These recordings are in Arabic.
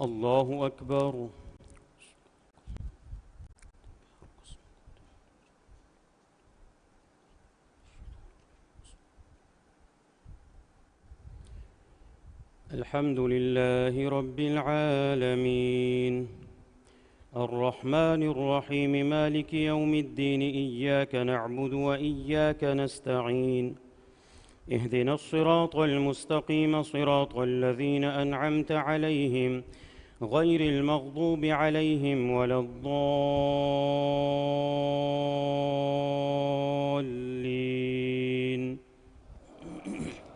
الله أكبر. الحمد لله رب العالمين، الرحمن الرحيم، مالك يوم الدين، إياك نعبد وإياك نستعين، اهدنا الصراط المستقيم، صراط الذين أنعمت عليهم غير المغضوب عليهم ولا الضالين.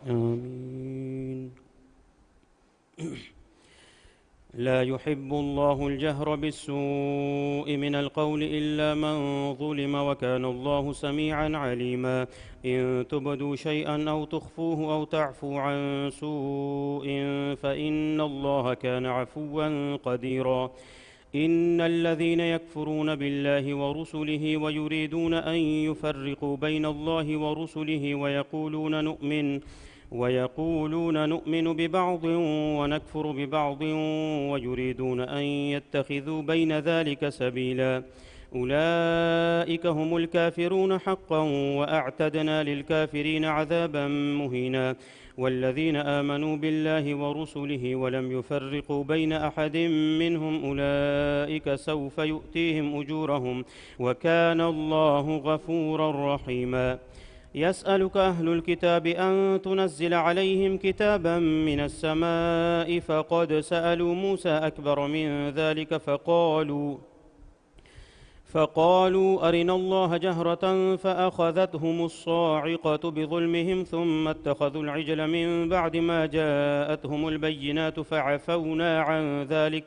آمين. لا يحب الله الجهر بالسوء من القول إلا من ظلم، وكان الله سميعا عليما. إن تبدوا شيئا أو تخفوه أو تعفوا عن سوء فإن الله كان عفوا قديرا. إن الذين يكفرون بالله ورسله ويريدون أن يفرقوا بين الله ورسله ويقولون نؤمن ببعض ونكفر ببعض ويريدون أن يتخذوا بين ذلك سبيلا، أولئك هم الكافرون حقا، وأعتدنا للكافرين عذابا مهينا. والذين آمنوا بالله ورسله ولم يفرقوا بين أحد منهم أولئك سوف يؤتيهم أجورهم، وكان الله غفورا رحيما. يسألك أهل الكتاب أن تنزل عليهم كتابا من السماء، فقد سألوا موسى أكبر من ذلك فقالوا أرنا الله جهرة فأخذتهم الصاعقة بظلمهم، ثم اتخذوا العجل من بعد ما جاءتهم البينات، فعفونا عن ذلك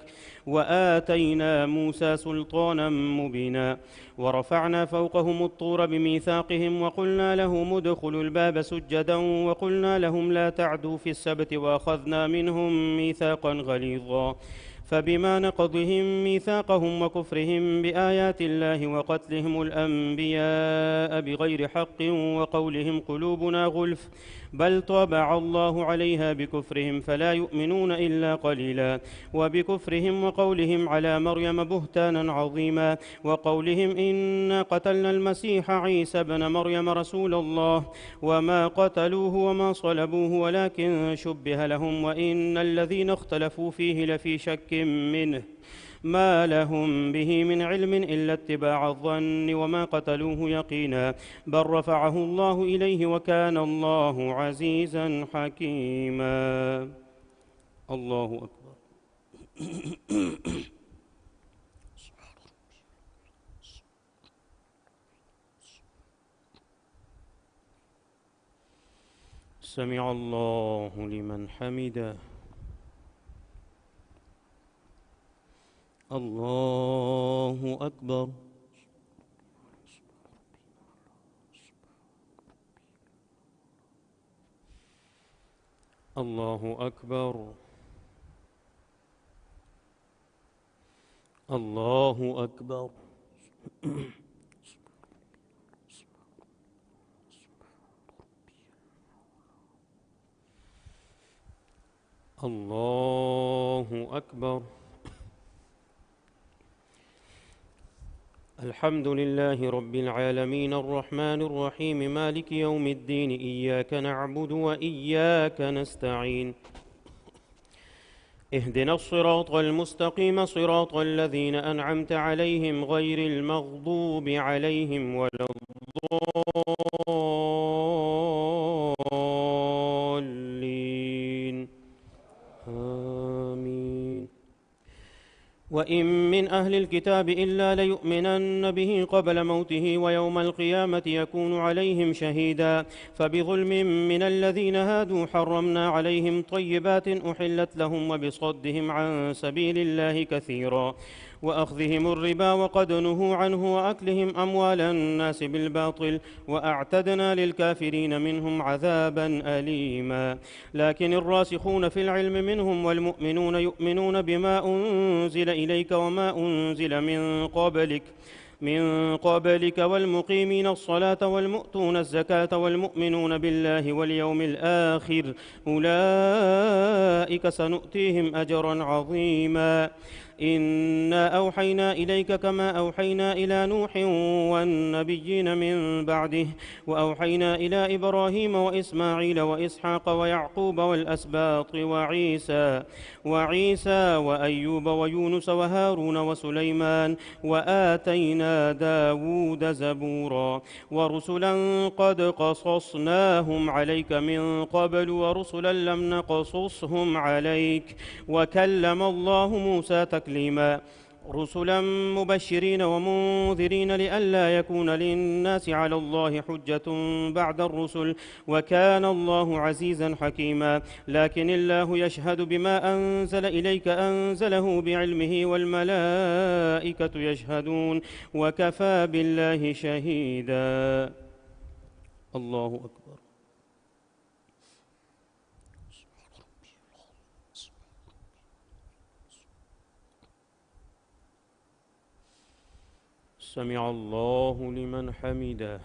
وآتينا موسى سلطانا مبينا. ورفعنا فوقهم الطور بميثاقهم، وقلنا لهم ادخلوا الباب سجدا، وقلنا لهم لا تعدوا في السبت، وأخذنا منهم ميثاقا غليظا. فبما نقضهم ميثاقهم وكفرهم بآيات الله وقتلهم الأنبياء بغير حق وقولهم قلوبنا غلف، بل طبع الله عليها بكفرهم فلا يؤمنون إلا قليلا. وبكفرهم وقولهم على مريم بهتانا عظيما، وقولهم إنا قتلنا المسيح عيسى ابن مريم رسول الله، وما قتلوه وما صلبوه ولكن شبه لهم، وإن الذين اختلفوا فيه لفي شك منه، ما لهم به من علم إلا اتباع الظن، وما قتلوه يقينا، بل رفعه الله إليه، وكان الله عزيزا حكيما. الله أكبر. سمع الله لمن حمده. الله أكبر. الله أكبر. الله أكبر. الله أكبر. الحمد لله رب العالمين، الرحمن الرحيم، مالك يوم الدين، إياك نعبد وإياك نستعين، اهدنا الصراط المستقيم، صراط الذين أنعمت عليهم غير المغضوب عليهم ولا الضالين. آمين. وإن من أهل الكتاب إلا ليؤمنن به قبل موته، ويوم القيامة يكون عليهم شهيدا. فبظلم من الذين هادوا حرمنا عليهم طيبات أحلت لهم، وبصدهم عن سبيل الله كثيرا، وأخذهم الربا وقد نهوا عنه، وأكلهم أموال الناس بالباطل، وأعتدنا للكافرين منهم عذابا أليما. لكن الراسخون في العلم منهم والمؤمنون يؤمنون بما أنزل إليك وما أنزل من قبلك، من قبلك والمقيمين الصلاة والمؤتون الزكاة والمؤمنون بالله واليوم الآخر أولئك سنؤتيهم أجرا عظيما. إنا أوحينا إليك كما أوحينا إلى نوح والنبيين من بعده وأوحينا إلى إبراهيم وإسماعيل وإسحاق ويعقوب والأسباط وعيسى وأيوب ويونس وهارون وسليمان وآتينا داود زبورا ورسلا قد قصصناهم عليك من قبل ورسلا لم نقصصهم عليك وكلم الله موسى تكليما رسلا مبشرين ومنذرين لئلا يكون للناس على الله حجة بعد الرسل وكان الله عزيزا حكيما. لكن الله يشهد بما أنزل إليك أنزله بعلمه والملائكة يشهدون وكفى بالله شهيدا. الله أكبر. سمع الله لمن حمده.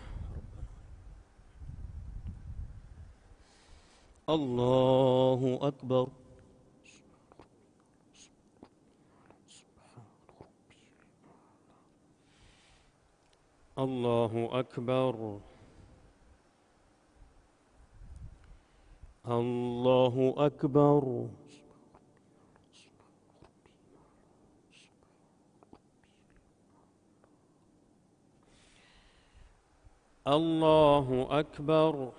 الله أكبر. الله أكبر. الله أكبر. الله أكبر.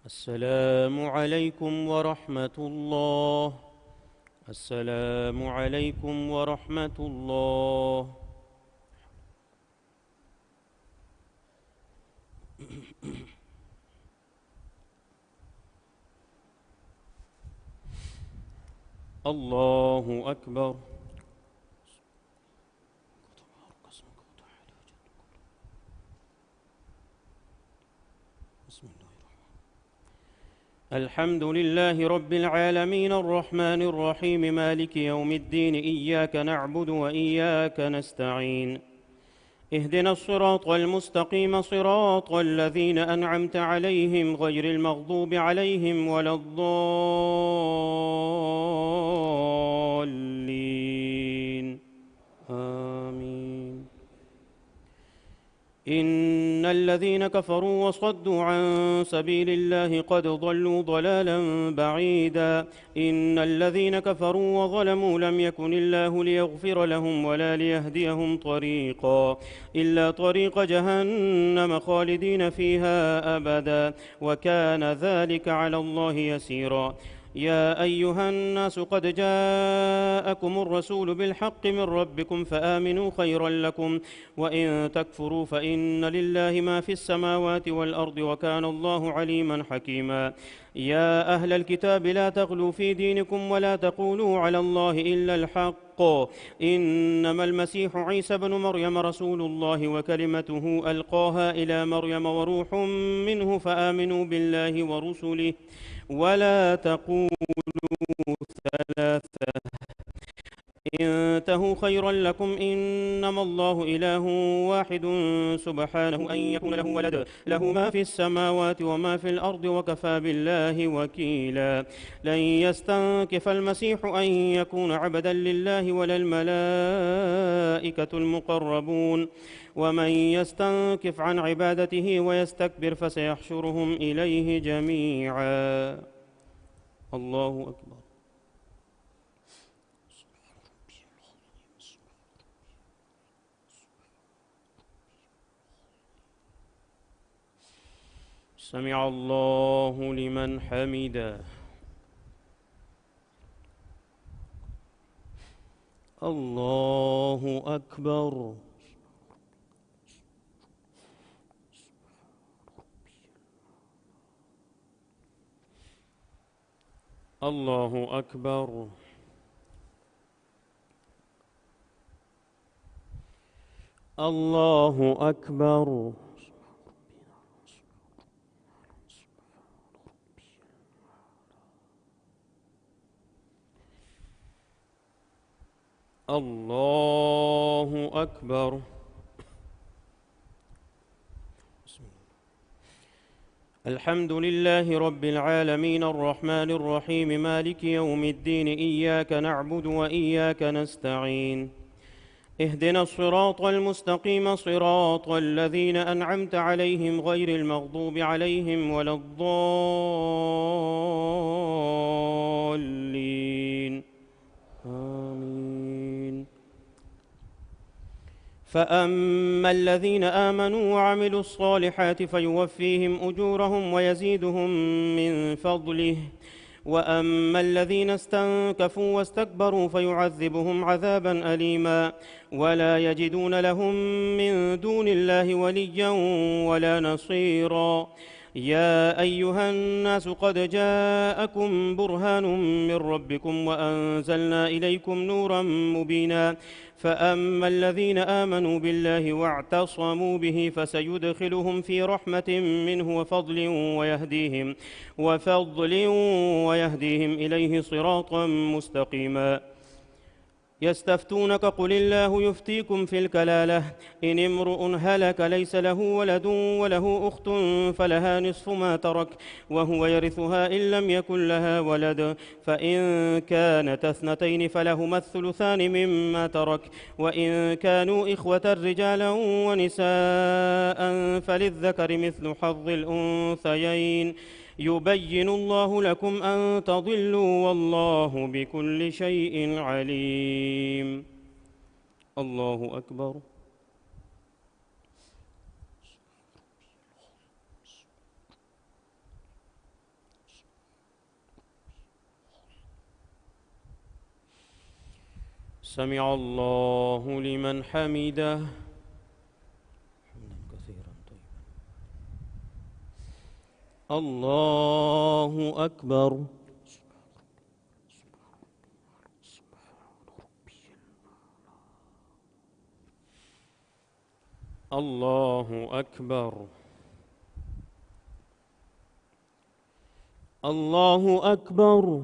السلام عليكم ورحمة الله. السلام عليكم ورحمة الله. الله أكبر. الحمد لله رب العالمين الرحمن الرحيم مالك يوم الدين إياك نعبد وإياك نستعين اهدنا الصراط المستقيم صراط الذين أنعمت عليهم غير المغضوب عليهم ولا الضالين آمين. إن الذين كفروا وصدوا عن سبيل الله قد ضلوا ضلالا بعيدا. إن الذين كفروا وظلموا لم يكن الله ليغفر لهم ولا ليهديهم طريقا إلا طريق جهنم خالدين فيها أبدا وكان ذلك على الله يسيرا. يا أيها الناس قد جاءكم الرسول بالحق من ربكم فآمنوا خيرا لكم وإن تكفروا فإن لله ما في السماوات والأرض وكان الله عليما حكيما. يا أهل الكتاب لا تغلوا في دينكم ولا تقولوا على الله إلا الحق إنما المسيح عيسى بن مريم رسول الله وكلمته ألقاها إلى مريم وروح منه فآمنوا بالله ورسله ولا تقولوا ثلاثة انتهوا خيرا لكم إنما الله إله واحد سبحانه أن يكون له ولد له ما في السماوات وما في الأرض وكفى بالله وكيلا. لن يستنكف المسيح أن يكون عبدا لله ولا الملائكة المقربون ومن يستنكف عن عبادته ويستكبر فسيحشرهم إليه جميعا. الله أكبر. سمع الله لمن حمده. الله أكبر. الله أكبر. الله أكبر. الله أكبر. الحمد لله رب العالمين الرحمن الرحيم مالك يوم الدين إياك نعبد وإياك نستعين اهدنا الصراط المستقيم صراط الذين أنعمت عليهم غير المغضوب عليهم ولا الضالين آمين. فأما الذين آمنوا وعملوا الصالحات فيوفيهم أجورهم ويزيدهم من فضله وأما الذين استنكفوا واستكبروا فيعذبهم عذابا أليما ولا يجدون لهم من دون الله وليا ولا نصيرا. يا أيها الناس قد جاءكم برهان من ربكم وأنزلنا إليكم نورا مبينا. فأما الذين آمنوا بالله واعتصموا به فسيدخلهم في رحمة منه وفضل ويهديهم إليه صراطا مستقيما. يستفتونك قل الله يفتيكم في الكلالة إن امرؤ هلك ليس له ولد وله أخت فلها نصف ما ترك وهو يرثها إن لم يكن لها ولد فإن كانت اثنتين فلهما الثلثان مما ترك وإن كانوا إخوة رجالا ونساء فللذكر مثل حظ الأنثيين يبين الله لكم أن تضلوا والله بكل شيء عليم. الله أكبر. سمع الله لمن حمده. الله أكبر. الله أكبر. الله أكبر.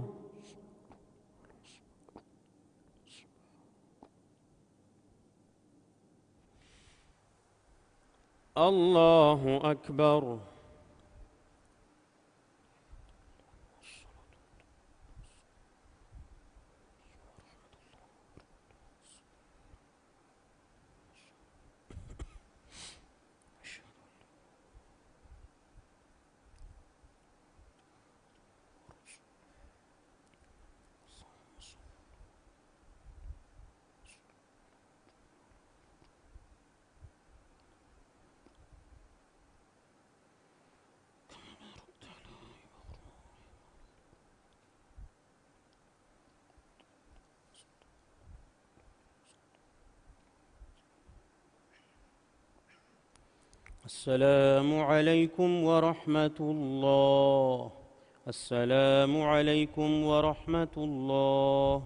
الله أكبر. السلام عليكم ورحمة الله. السلام عليكم ورحمة الله.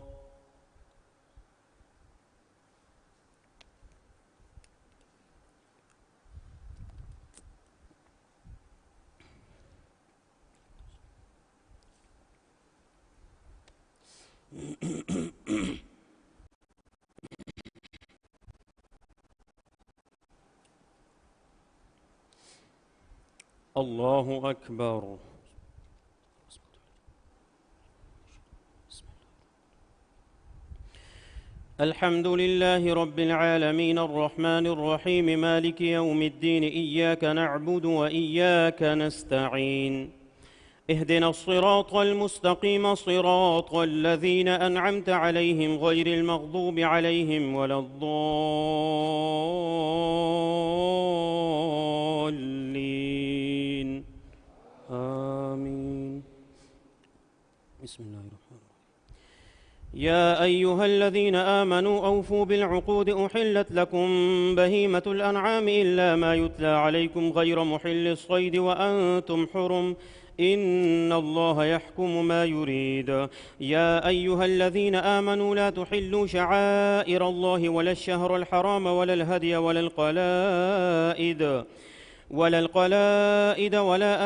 الله أكبر. الحمد لله رب العالمين الرحمن الرحيم مالك يوم الدين إياك نعبد وإياك نستعين اهدنا الصراط المستقيم صراط الذين أنعمت عليهم غير المغضوب عليهم ولا الضالين يا أيها الذين آمنوا أوفوا بالعقود أحلت لكم بهيمة الأنعام إلا ما يتلى عليكم غير محل الصيد وأنتم حرم إن الله يحكم ما يريد. يا أيها الذين آمنوا لا تحلوا شعائر الله ولا الشهر الحرام ولا الهدي ولا القلائد ولا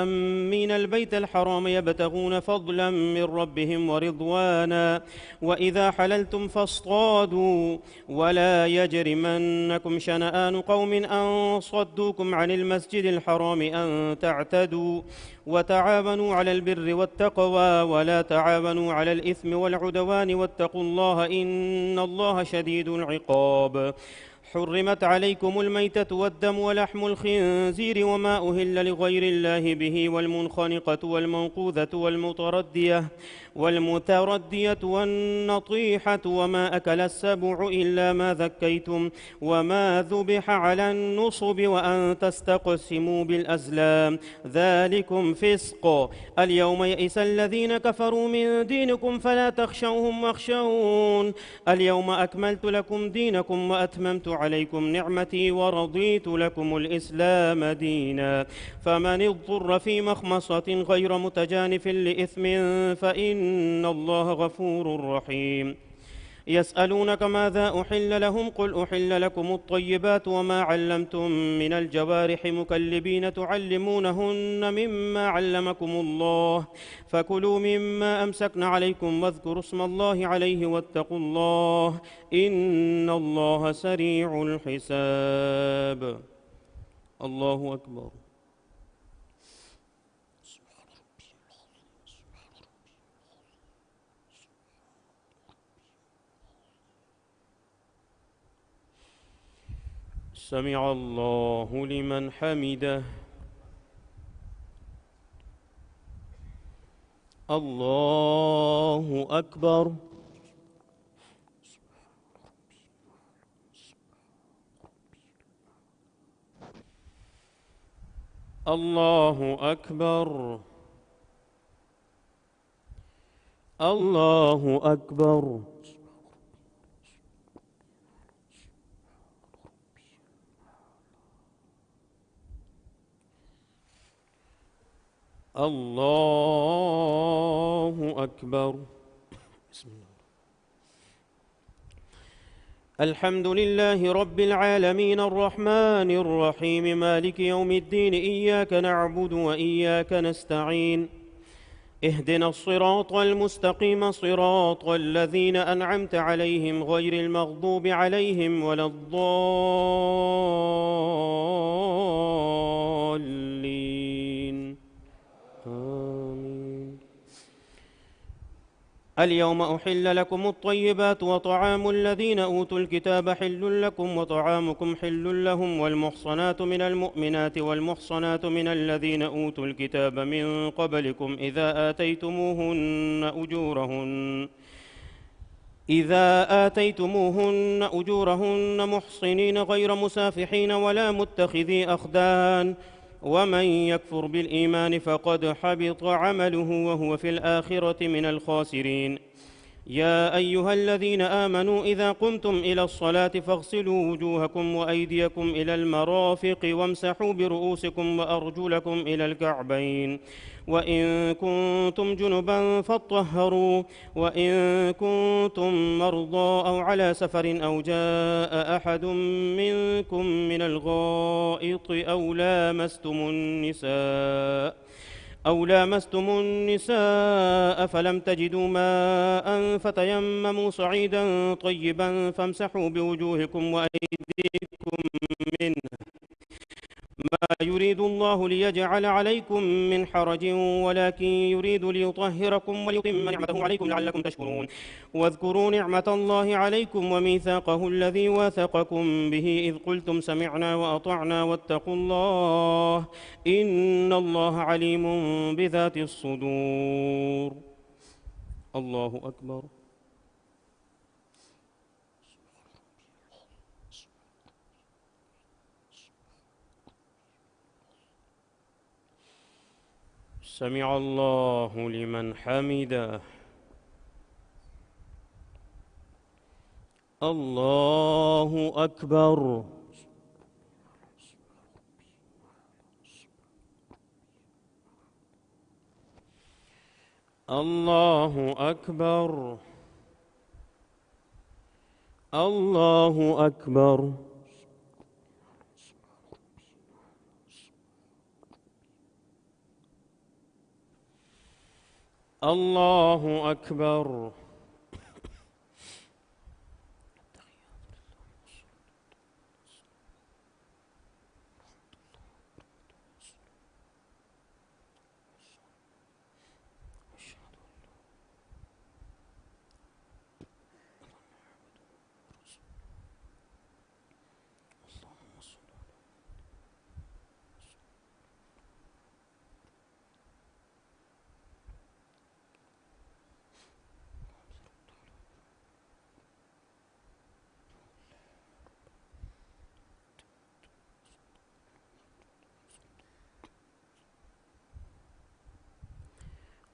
آمين البيت الحرام يبتغون فضلا من ربهم ورضوانا وإذا حللتم فاصطادوا ولا يجرمنكم شنآن قوم أن صدوكم عن المسجد الحرام أن تعتدوا وتعاونوا على البر والتقوى ولا تعاونوا على الإثم والعدوان واتقوا الله إن الله شديد العقاب. حرمت عليكم الميتة والدم ولحم الخنزير وما أهل لغير الله به والمنخنقة والموقوذة والمتردية والنطيحة وما أكل السبع إلا ما ذكيتم وما ذبح على النصب وأن تستقسموا بالأزلام ذلكم فسق. اليوم يئس الذين كفروا من دينكم فلا تخشوهم واخشون اليوم أكملت لكم دينكم وأتممت عليكم نعمتي ورضيت لكم الإسلام دينا فمن اضطر في مخمصة غير متجانف لإثم فإن الله غفور رحيم. يسألونك ماذا أحل لهم قل أحل لكم الطيبات وما علمتم من الجوارح مكلبين تعلمونهن مما علمكم الله فكلوا مما أمسكن عليكم واذكروا اسم الله عليه واتقوا الله إن الله سريع الحساب. الله أكبر. سمع الله لمن حمده. الله أكبر. الله أكبر. الله أكبر. الله أكبر. بسم الله. الحمد لله رب العالمين الرحمن الرحيم مالك يوم الدين إياك نعبد وإياك نستعين اهدنا الصراط المستقيم صراط الذين أنعمت عليهم غير المغضوب عليهم ولا الضالين آمين. اليوم أحل لكم الطيبات وطعام الذين أوتوا الكتاب حل لكم وطعامكم حل لهم والمحصنات من المؤمنات والمحصنات من الذين أوتوا الكتاب من قبلكم إذا آتيتموهن أجورهن محصنين غير مسافحين ولا متخذي أخدان ومن يكفر بالإيمان فقد حبط عمله وهو في الآخرة من الخاسرين. يا أيها الذين آمنوا إذا قمتم إلى الصلاة فاغسلوا وجوهكم وأيديكم إلى المرافق وامسحوا برؤوسكم وأرجلكم إلى الكعبين وإن كنتم جنبا فاطهروا وإن كنتم مرضى أو على سفر أو جاء أحد منكم من الغائط أو لامستم النساء فلم تجدوا ماء فتيمموا صعيدا طيبا فامسحوا بوجوهكم وأيديكم منه ما يريد الله ليجعل عليكم من حرج ولكن يريد ليطهركم وليتم نعمته عليكم لعلكم تشكرون. واذكروا نعمة الله عليكم وميثاقه الذي واثقكم به إذ قلتم سمعنا وأطعنا واتقوا الله إن الله عليم بذات الصدور. الله أكبر. سمع الله لمن حمده. الله أكبر. الله أكبر. الله أكبر. الله أكبر.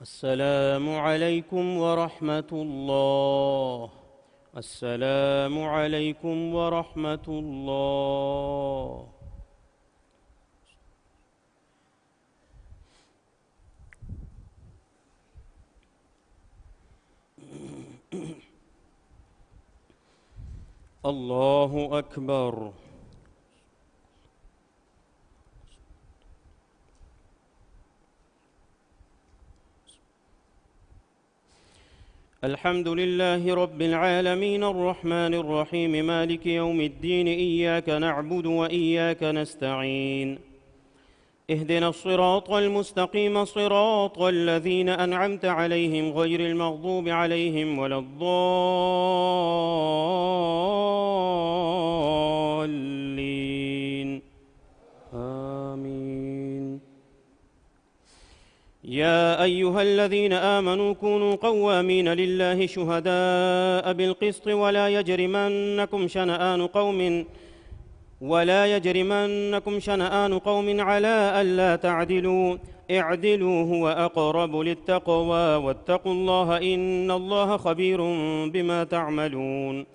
السلام عليكم ورحمة الله. السلام عليكم ورحمة الله. الله أكبر. الحمد لله رب العالمين الرحمن الرحيم مالك يوم الدين إياك نعبد وإياك نستعين اهدنا الصراط المستقيم صراط الذين أنعمت عليهم غير المغضوب عليهم ولا الضالين آمين. يا أيها الذين آمنوا كونوا قوامين لله شهداء بالقسط ولا يجرمنكم شنآن قوم على ألا تعدلوا اعدلوا هو أقرب للتقوى واتقوا الله إن الله خبير بما تعملون.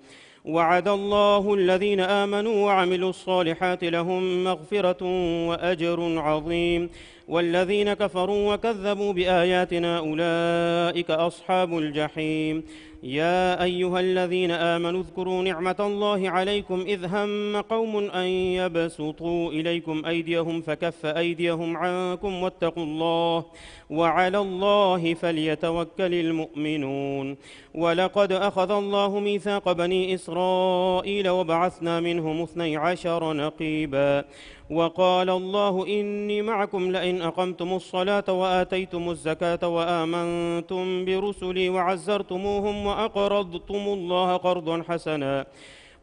وعد الله الذين آمنوا وعملوا الصالحات لهم مغفرة وأجر عظيم والذين كفروا وكذبوا بآياتنا أولئك أصحاب الجحيم. يا أيها الذين آمنوا اذكروا نعمة الله عليكم إذ هم قوم أن يبسطوا إليكم أيديهم فكف أيديهم عنكم واتقوا الله وعلى الله فليتوكل المؤمنون. ولقد أخذ الله ميثاق بني إسرائيل وبعثنا منهم 12 نقيبا وقال الله إني معكم لئن أقمتم الصلاة وآتيتم الزكاة وآمنتم برسلي وعزرتموهم وأقرضتم الله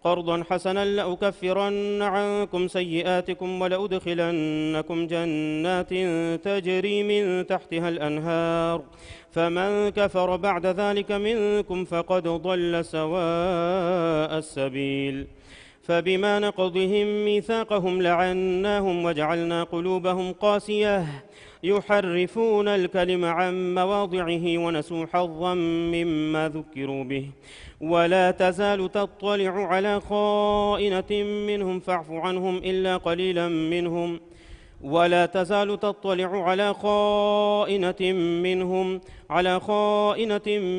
قرضا حسنا لأكفرن عنكم سيئاتكم ولأدخلنكم جنات تجري من تحتها الأنهار فمن كفر بعد ذلك منكم فقد ضل سواء السبيل. فبما نقضهم ميثاقهم لعناهم وجعلنا قلوبهم قاسية يحرفون الكلم عن مواضعه ونسوا حظا مما ذكروا به ولا تزال تطلع على خائنة منهم فاعف عنهم إلا قليلا منهم ولا تزال تطلع على خائنة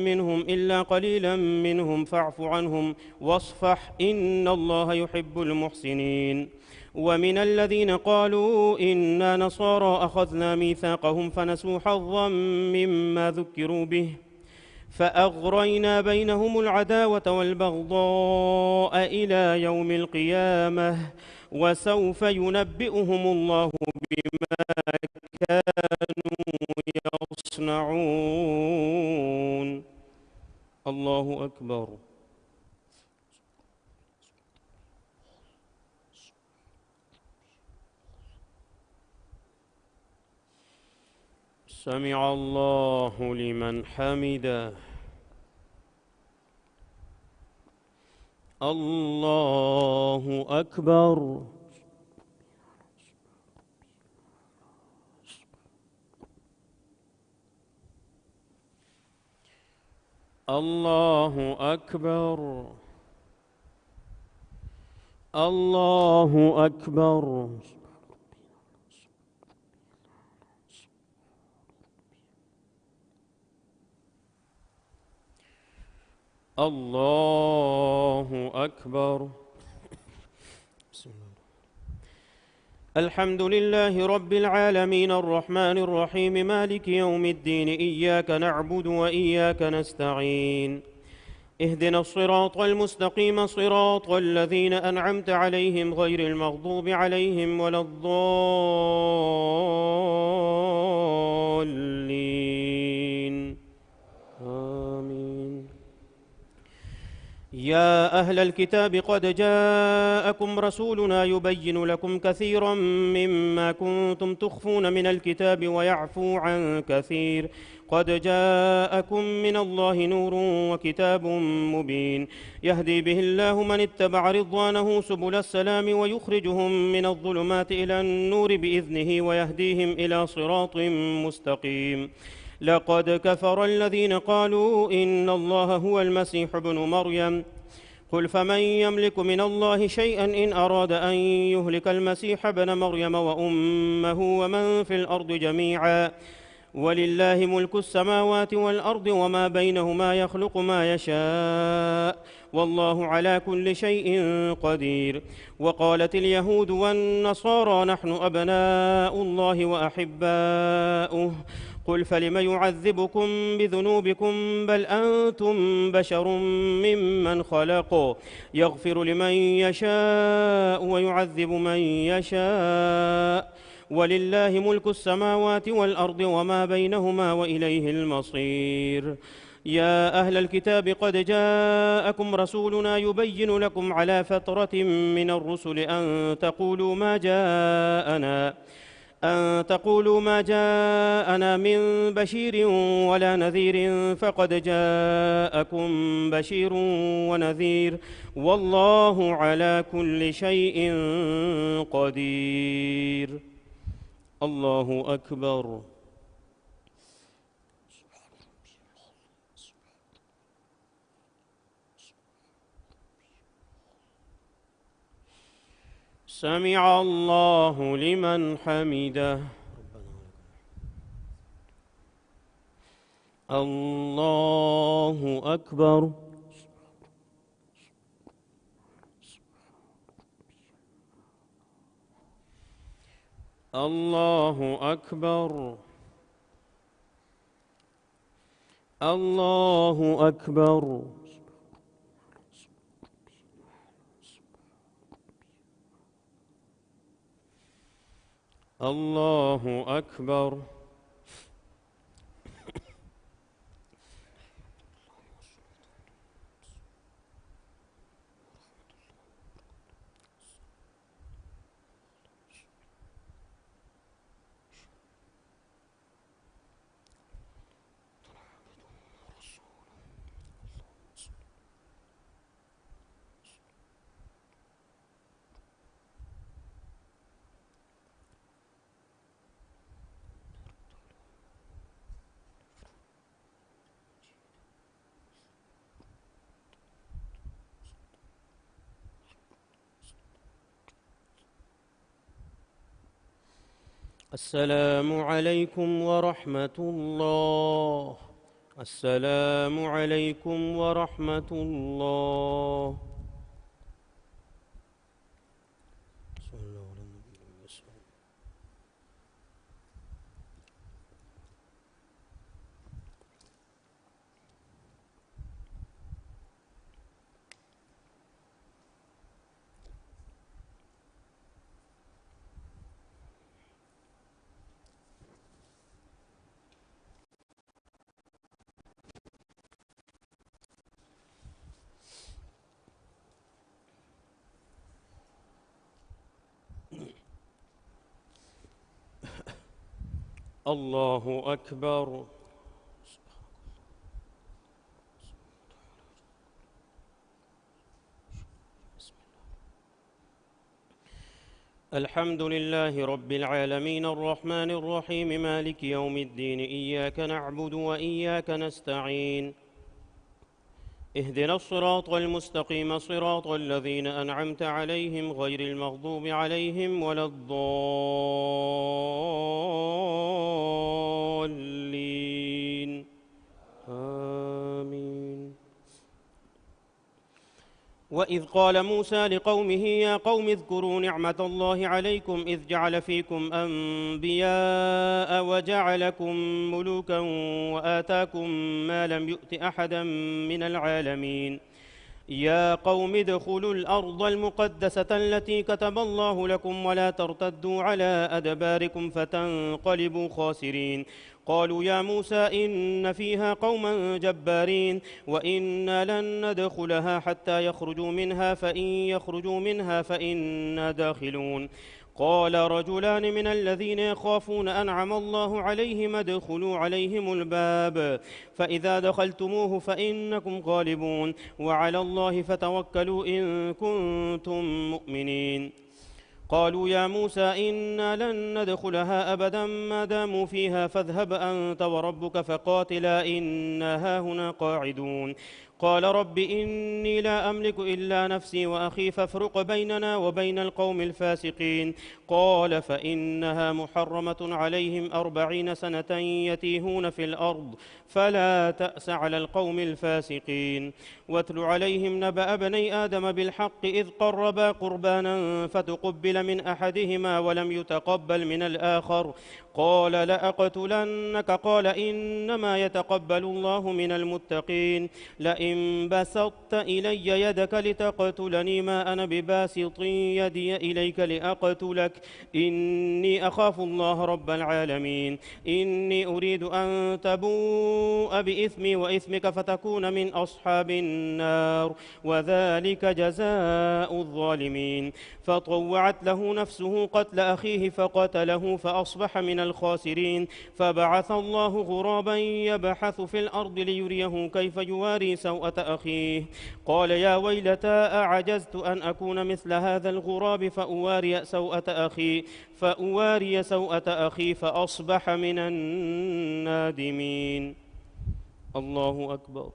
منهم إلا قليلا منهم فاعف عنهم واصفح إن الله يحب المحسنين. ومن الذين قالوا إنا نصارى أخذنا ميثاقهم فنسوا حظا مما ذكروا به فأغرينا بينهم العداوة والبغضاء إلى يوم القيامة وسوف ينبئهم الله بما كانوا يصنعون. الله أكبر. سمع الله لمن حمده. الله أكبر. الله أكبر. الله أكبر. الله أكبر. بسم الله. الحمد لله رب العالمين الرحمن الرحيم مالك يوم الدين إياك نعبد وإياك نستعين اهدنا الصراط المستقيم صراط الذين أنعمت عليهم غير المغضوب عليهم ولا الضالين آمين. يا أهل الكتاب قد جاءكم رسولنا يبين لكم كثيرا مما كنتم تخفون من الكتاب ويعفو عن كثير قد جاءكم من الله نور وكتاب مبين يهدي به الله من اتبع رضوانه سبل السلام ويخرجهم من الظلمات إلى النور بإذنه ويهديهم إلى صراط مستقيم. لقد كفر الذين قالوا إن الله هو المسيح ابن مريم قل فمن يملك من الله شيئا إن أراد أن يهلك المسيح ابن مريم وأمه ومن في الأرض جميعا ولله ملك السماوات والأرض وما بينهما يخلق ما يشاء والله على كل شيء قدير. وقالت اليهود والنصارى نحن أبناء الله وأحباؤه قل فلم يعذبكم بذنوبكم بل أنتم بشر ممن خلق يغفر لمن يشاء ويعذب من يشاء ولله ملك السماوات والأرض وما بينهما وإليه المصير. يا أهل الكتاب قد جاءكم رسولنا يبين لكم على فترة من الرسل أن تقولوا ما جاءنا من بشير ولا نذير فقد جاءكم بشير ونذير والله على كل شيء قدير. الله أكبر. سمع الله لمن حمده. الله أكبر. الله أكبر. الله أكبر. الله أكبر. السلام عليكم ورحمة الله. السلام عليكم ورحمة الله. الله أكبر. الحمد لله رب العالمين الرحمن الرحيم مالك يوم الدين إياك نعبد وإياك نستعين اهدنا الصراط المستقيم صراط الذين أنعمت عليهم غير المغضوب عليهم ولا الضالين آمين. وإذ قال موسى لقومه يا قوم اذكروا نعمة الله عليكم إذ جعل فيكم أنبياء وجعلكم ملوكا وآتاكم ما لم يؤت أحدا من العالمين. يا قوم ادخلوا الأرض المقدسة التي كتب الله لكم ولا ترتدوا على أدباركم فتنقلبوا خاسرين. قالوا يا موسى إن فيها قوما جبارين وإنا لن ندخلها حتى يخرجوا منها فإن يخرجوا منها فإنا داخلون. قال رجلان من الذين يخافون أنعم الله عليهم ادخلوا عليهم الباب فإذا دخلتموه فإنكم غالبون وعلى الله فتوكلوا إن كنتم مؤمنين. قالوا يا موسى إنا لن ندخلها أبدا ما داموا فيها فاذهب أنت وربك فقاتلا إنا هاهنا قاعدون. قال رب إني لا أملك إلا نفسي وأخي فافرق بيننا وبين القوم الفاسقين. قال فإنها محرمة عليهم 40 سنة يتيهون في الأرض فلا تأس على القوم الفاسقين. واتل عليهم نبأ بني آدم بالحق إذ قربا قربانا فتقبل من أحدهما ولم يتقبل من الآخر قال لأقتلنك قال إنما يتقبل الله من المتقين. لئن بسطت إلي يدك لتقتلني ما أنا بباسط يدي إليك لأقتلك إني أخاف الله رب العالمين. إني أريد أن تبوء بإثمي وإثمك فتكون من أصحاب النار وذلك جزاء الظالمين. فطوعت له نفسه قتل أخيه فقتله فأصبح من الخاسرين. فبعث الله غرابا يبحث في الأرض ليريه كيف يواري سوءة أخيه قال يا ويلتى أعجزت أن أكون مثل هذا الغراب فأواري سوءة أخي فأصبح من النادمين. الله أكبر.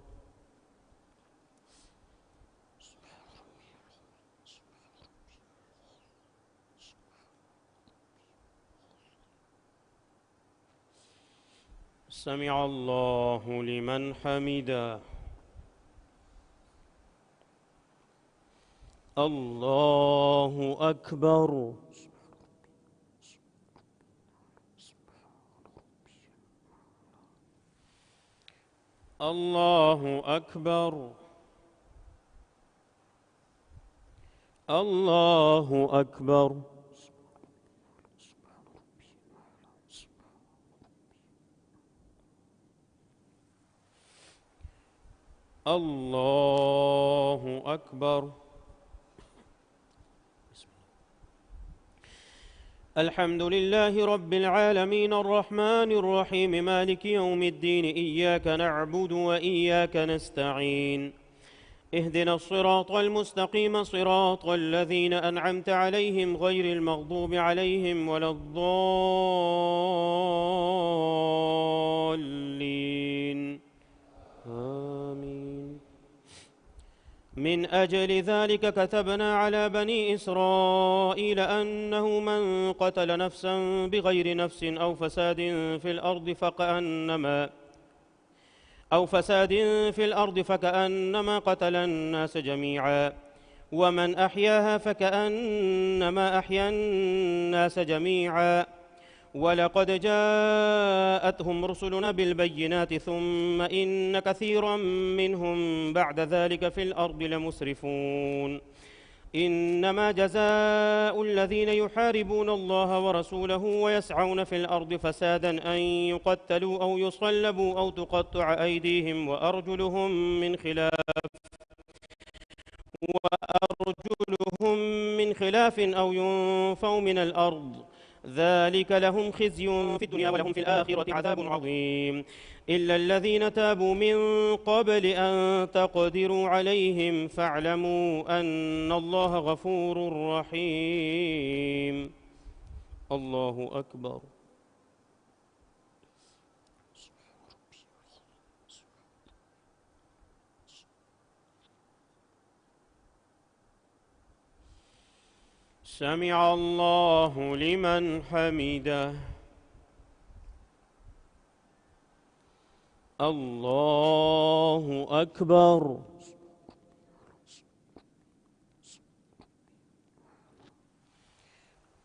سمع الله لمن حمده. الله أكبر. الله أكبر. الله أكبر. الله أكبر. الحمد لله رب العالمين الرحمن الرحيم مالك يوم الدين إياك نعبد وإياك نستعين اهدنا الصراط المستقيم صراط الذين أنعمت عليهم غير المغضوب عليهم ولا الضالين آمين. من أجل ذلك كتبنا على بني إسرائيل أنه من قتل نفسا بغير نفس أو فساد في الأرض فكأنما قتل الناس جميعا ومن أحياها فكأنما أحيا الناس جميعا ولقد جاءتهم رسلنا بالبينات ثم إن كثيرا منهم بعد ذلك في الأرض لمسرفون. إنما جزاء الذين يحاربون الله ورسوله ويسعون في الأرض فسادا أن يقتلوا أو يصلبوا أو تقطع أيديهم وأرجلهم من خلاف أو ينفوا من الأرض ذلك لهم خزي في الدنيا ولهم في الآخرة عذاب عظيم. إلا الذين تابوا من قبل أن تقدروا عليهم فاعلموا أن الله غفور رحيم. الله أكبر. سمع الله لمن حمده. الله أكبر.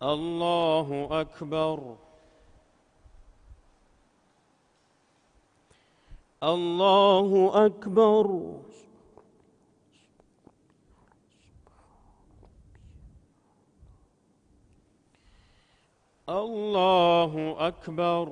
الله أكبر. الله أكبر. الله أكبر.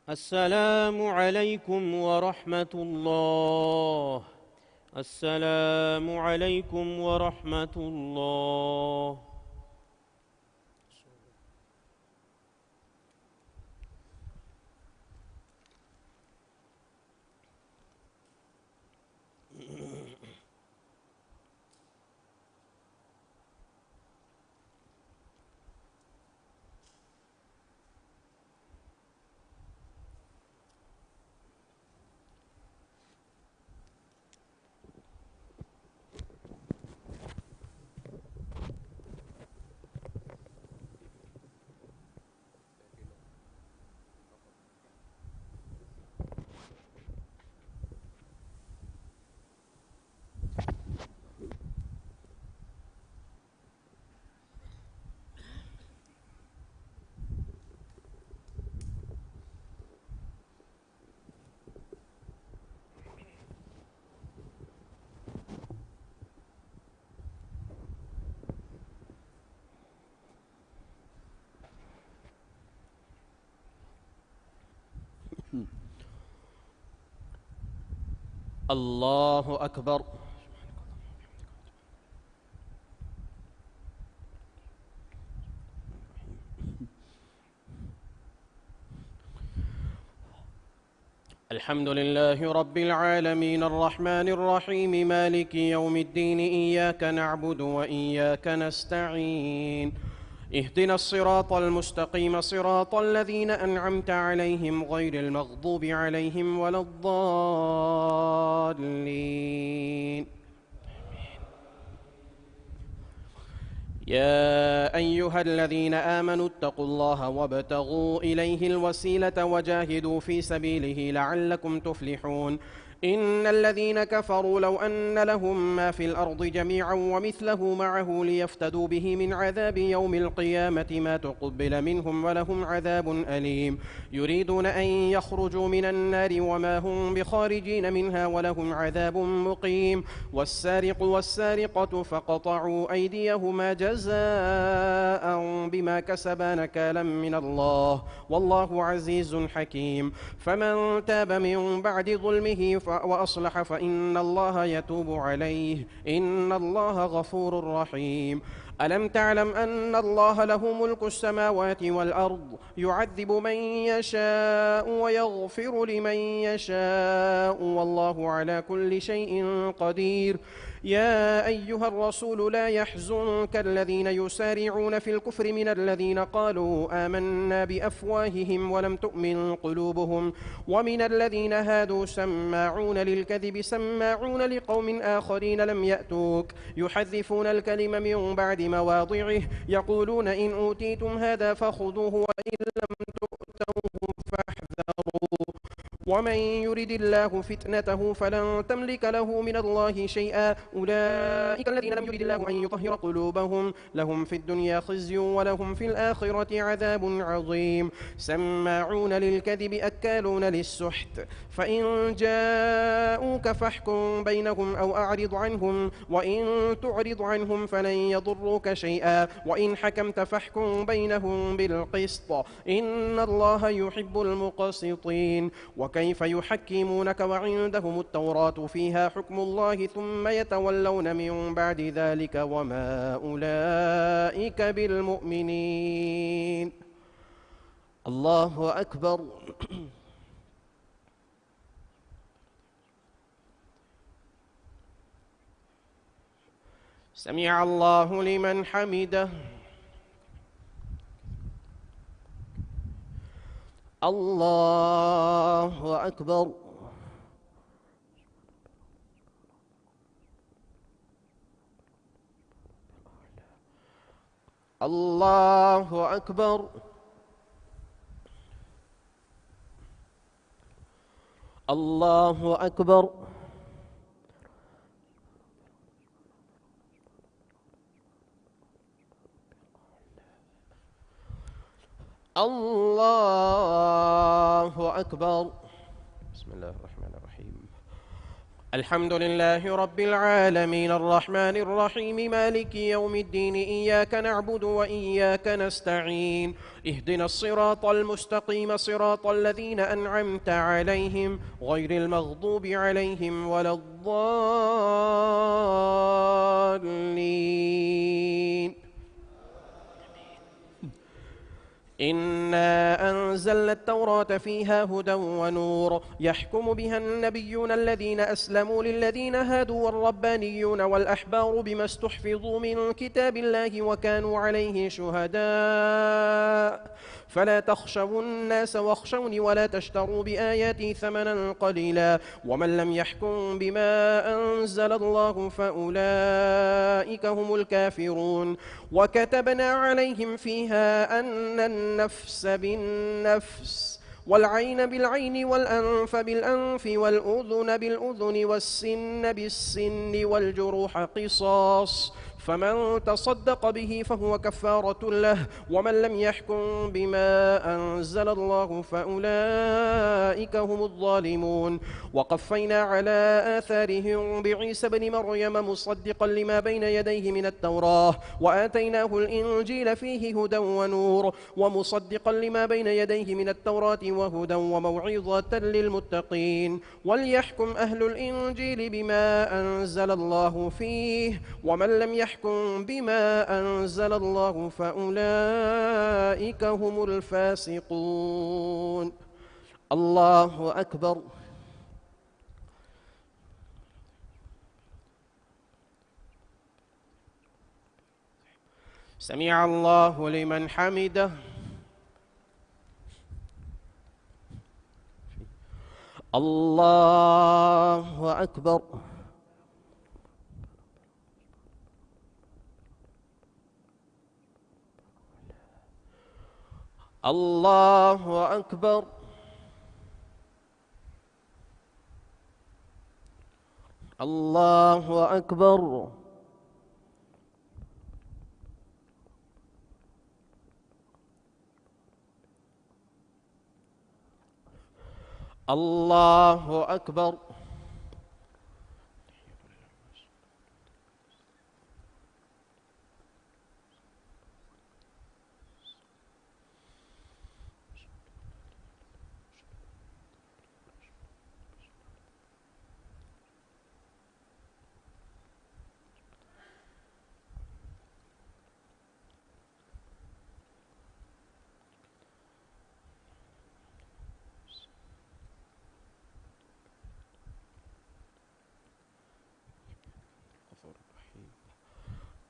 السلام عليكم ورحمة الله. السلام عليكم ورحمة الله. الله أكبر. الحمد لله رب العالمين الرحمن الرحيم مالك يوم الدين إياك نعبد وإياك نستعين اهدنا الصراط المستقيم صراط الذين أنعمت عليهم غير المغضوب عليهم ولا الضالين. يا أيها الذين آمنوا اتقوا الله وابتغوا إليه الوسيلة وجاهدوا في سبيله لعلكم تفلحون. إن الذين كفروا لو أن لهم ما في الأرض جميعا ومثله معه ليفتدوا به من عذاب يوم القيامة ما تقبل منهم ولهم عذاب أليم. يريدون أن يخرجوا من النار وما هم بخارجين منها ولهم عذاب مقيم. والسارق والسارقة فقطعوا أيديهما جزاء بما كسبا نكالا من الله والله عزيز حكيم. فمن تاب من بعد ظلمه وأصلح فإن الله يتوب عليه إن الله غفور رحيم. ألم تعلم أن الله له ملك السماوات والأرض يعذب من يشاء ويغفر لمن يشاء والله على كل شيء قدير. يا أيها الرسول لا يحزنك الذين يسارعون في الكفر من الذين قالوا آمنا بأفواههم ولم تؤمن قلوبهم ومن الذين هادوا سماعون للكذب سماعون لقوم آخرين لم يأتوك يحذفون الكلم من بعد مواضعه يقولون إن أوتيتم هذا فخذوه وإن لم تؤتوه فاحذروا ومن يرد الله فتنته فلن تملك له من الله شيئا أولئك الذين لم يرد الله أن يطهر قلوبهم لهم في الدنيا خزي ولهم في الآخرة عذاب عظيم سماعون للكذب أكالون للسحت فإن جاءوك فاحكم بينهم أو أعرض عنهم وإن تعرض عنهم فلن يضروك شيئا وإن حكمت فاحكم بينهم بالقسط إن الله يحب المقسطين وكيف يحكمونك وعندهم التوراة فيها حكم الله ثم يتولون من بعد ذلك وما أولئك بالمؤمنين. الله أكبر. سمع الله لمن حمده. الله أكبر. الله أكبر. الله أكبر. الله أكبر. بسم الله الرحمن الرحيم. الحمد لله رب العالمين الرحمن الرحيم مالك يوم الدين إياك نعبد وإياك نستعين اهدنا الصراط المستقيم صراط الذين أنعمت عليهم غير المغضوب عليهم ولا الضالين. إنا أنزلنا التوراة فيها هدى ونور يحكم بها النبيون الذين أسلموا للذين هادوا والربانيون والأحبار بما استحفظوا من كتاب الله وكانوا عليه شهداء فلا تخشوا الناس واخشوني ولا تشتروا بآياتي ثمنا قليلا ومن لم يحكم بما أنزل الله فأولئك هم الكافرون. وكتبنا عليهم فيها أن النفس بالنفس والعين بالعين والأنف بالأنف والأذن بالأذن والسن بالسن والجروح قصاص فمن تصدق به فهو كفارة له ومن لم يحكم بما أنزل الله فأولئك هم الظالمون. وقفينا على آثارهم بعيسى بن مريم مصدقا لما بين يديه من التوراة وآتيناه الإنجيل فيه هدى ونور ومصدقا لما بين يديه من التوراة وهدى وموعظة للمتقين. وليحكم أهل الإنجيل بما أنزل الله فيه ومن لم يحكم بما أنزل الله فأولئك هم الفاسقون. الله أكبر. سمع الله لمن حمده. الله أكبر. الله أكبر. الله أكبر. الله أكبر.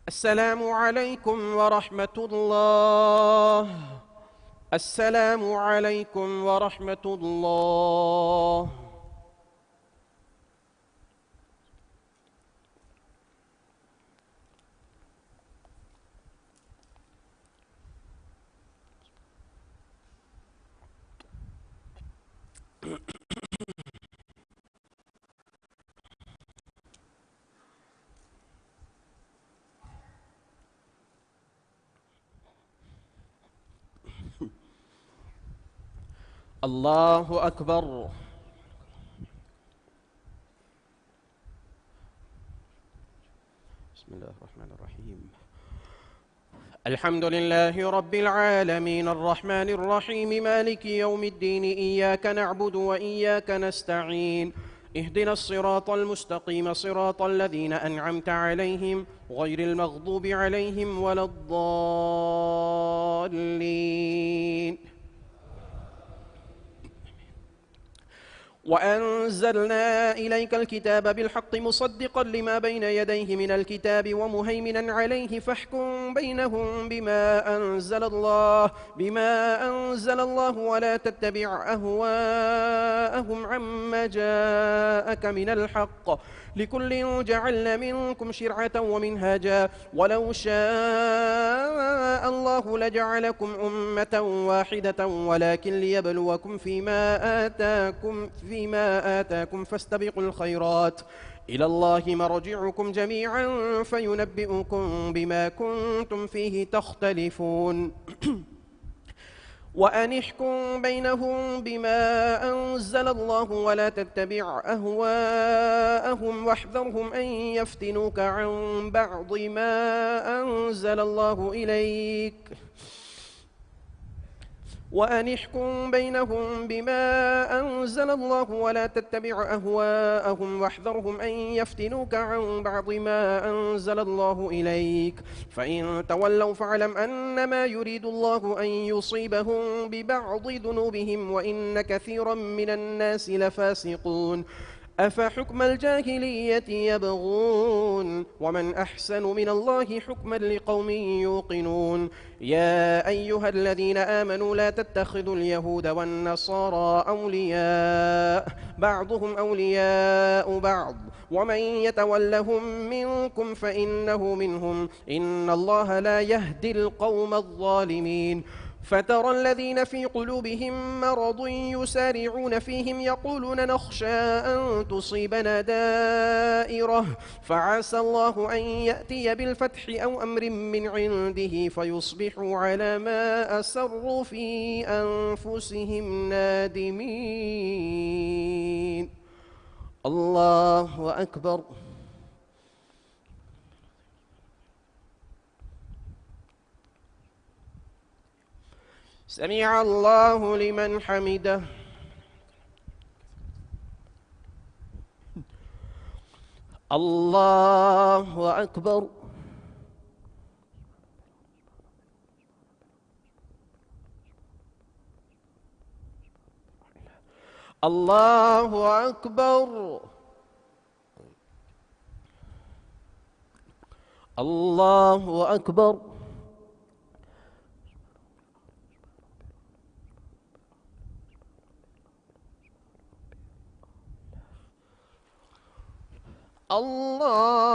السلام عليكم ورحمة الله. السلام عليكم ورحمة الله. الله أكبر. بسم الله الرحمن الرحيم. الحمد لله رب العالمين الرحمن الرحيم مالك يوم الدين إياك نعبد وإياك نستعين اهدنا الصراط المستقيم صراط الذين أنعمت عليهم غير المغضوب عليهم ولا الضالين. وأنزلنا إليك الكتاب بالحق مصدقا لما بين يديه من الكتاب ومهيمنا عليه فاحكم بينهم بما أنزل الله ولا تتبع أهواءهم عما جاءك من الحق لكل جعلنا منكم شرعة ومنهاجا ولو شاء الله لجعلكم أمة واحدة ولكن ليبلوكم فيما آتاكم فاستبقوا الخيرات إلى الله مرجعكم جميعا فينبئكم بما كنتم فيه تختلفون. وأن احكم بينهم بما أنزل الله ولا تتبع أهواءهم واحذرهم أن يفتنوك عن بعض ما أنزل الله إليك وأن احكم بينهم بما أنزل الله ولا تتبع أهواءهم واحذرهم أن يفتنوك عن بعض ما أنزل الله إليك فإن تولوا فاعلم أنما يريد الله أن يصيبهم ببعض ذنوبهم وإن كثيرا من الناس لفاسقون. أفحكم الجاهلية يبغون ومن أحسن من الله حكما لقوم يوقنون. يا أيها الذين آمنوا لا تتخذوا اليهود والنصارى أولياء بعضهم أولياء بعض ومن يتولهم منكم فإنه منهم إن الله لا يهدي القوم الظالمين. فترى الذين في قلوبهم مرض يسارعون فيهم يقولون نخشى أن تصيبنا دائرة فعسى الله أن يأتي بالفتح أو أمر من عنده فيصبحوا على ما أسروا في أنفسهم نادمين. الله أكبر. سمع الله لمن حمده. الله أكبر. الله أكبر. الله أكبر. الله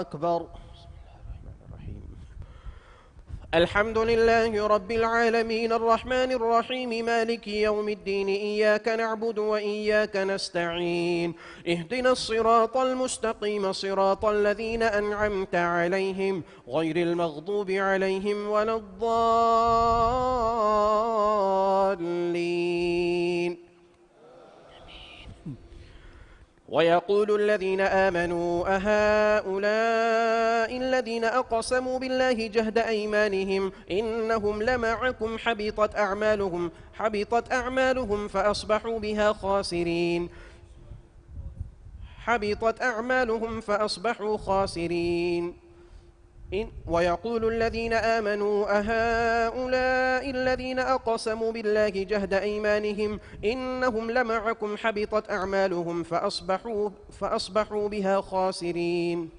أكبر. الحمد لله رب العالمين الرحمن الرحيم مالك يوم الدين إياك نعبد وإياك نستعين اهدنا الصراط المستقيم صراط الذين أنعمت عليهم غير المغضوب عليهم ولا الضالين. ويقول الذين آمنوا أهؤلاء الذين أقسموا بالله جهد أيمانهم إنهم لمعكم حبطت أعمالهم فأصبحوا بها خاسرين. ويقول الذين آمنوا أهؤلاء الذين أقسموا بالله جهد أيمانهم إنهم لمعكم حبطت أعمالهم فأصبحوا بها خاسرين.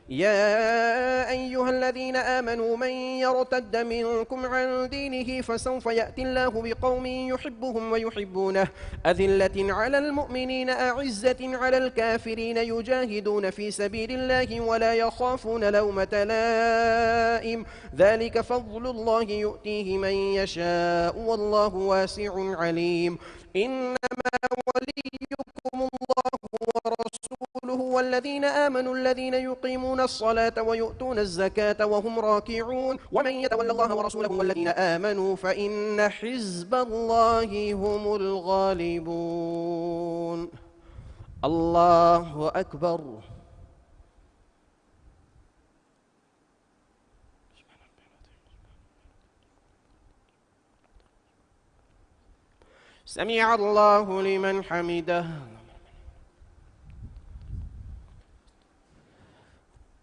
يا أيها الذين آمنوا من يرتد منكم عن دينه فسوف يأتي الله بقوم يحبهم ويحبونه أذلة على المؤمنين أعزة على الكافرين يجاهدون في سبيل الله ولا يخافون لومة لائم ذلك فضل الله يؤتيه من يشاء والله واسع عليم. إنما وليكم الله ورسوله والذين آمنوا الذين يقيمون الصلاة ويؤتون الزكاة وهم راكعون ومن يتول الله ورسوله والذين آمنوا فإن حزب الله هم الغالبون. الله أكبر. سمع الله لمن حمده.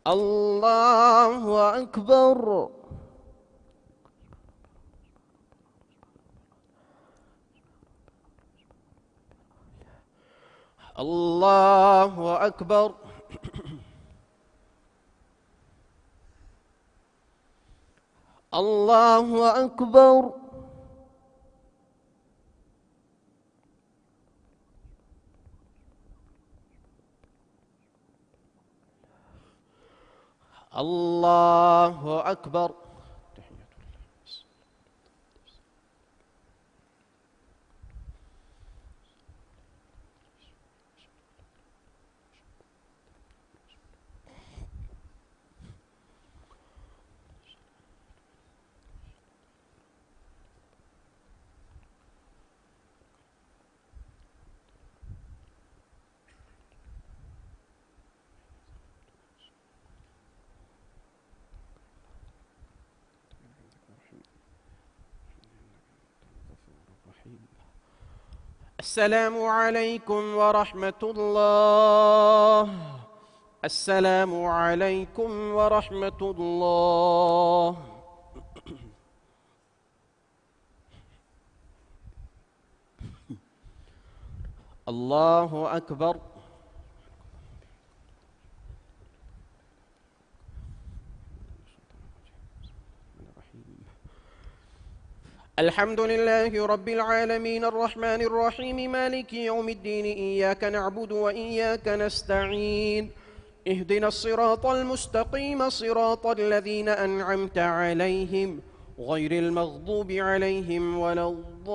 الله أكبر. الله أكبر. الله أكبر. الله أكبر. السلام عليكم ورحمة الله. السلام عليكم ورحمة الله. الله أكبر. الحمد لله رب العالمين الرحمن الرحيم مالك يوم الدين إياك نعبد وإياك نستعين اهدنا الصراط المستقيم صراط الذين أنعمت عليهم غير المغضوب عليهم ولا الضالين.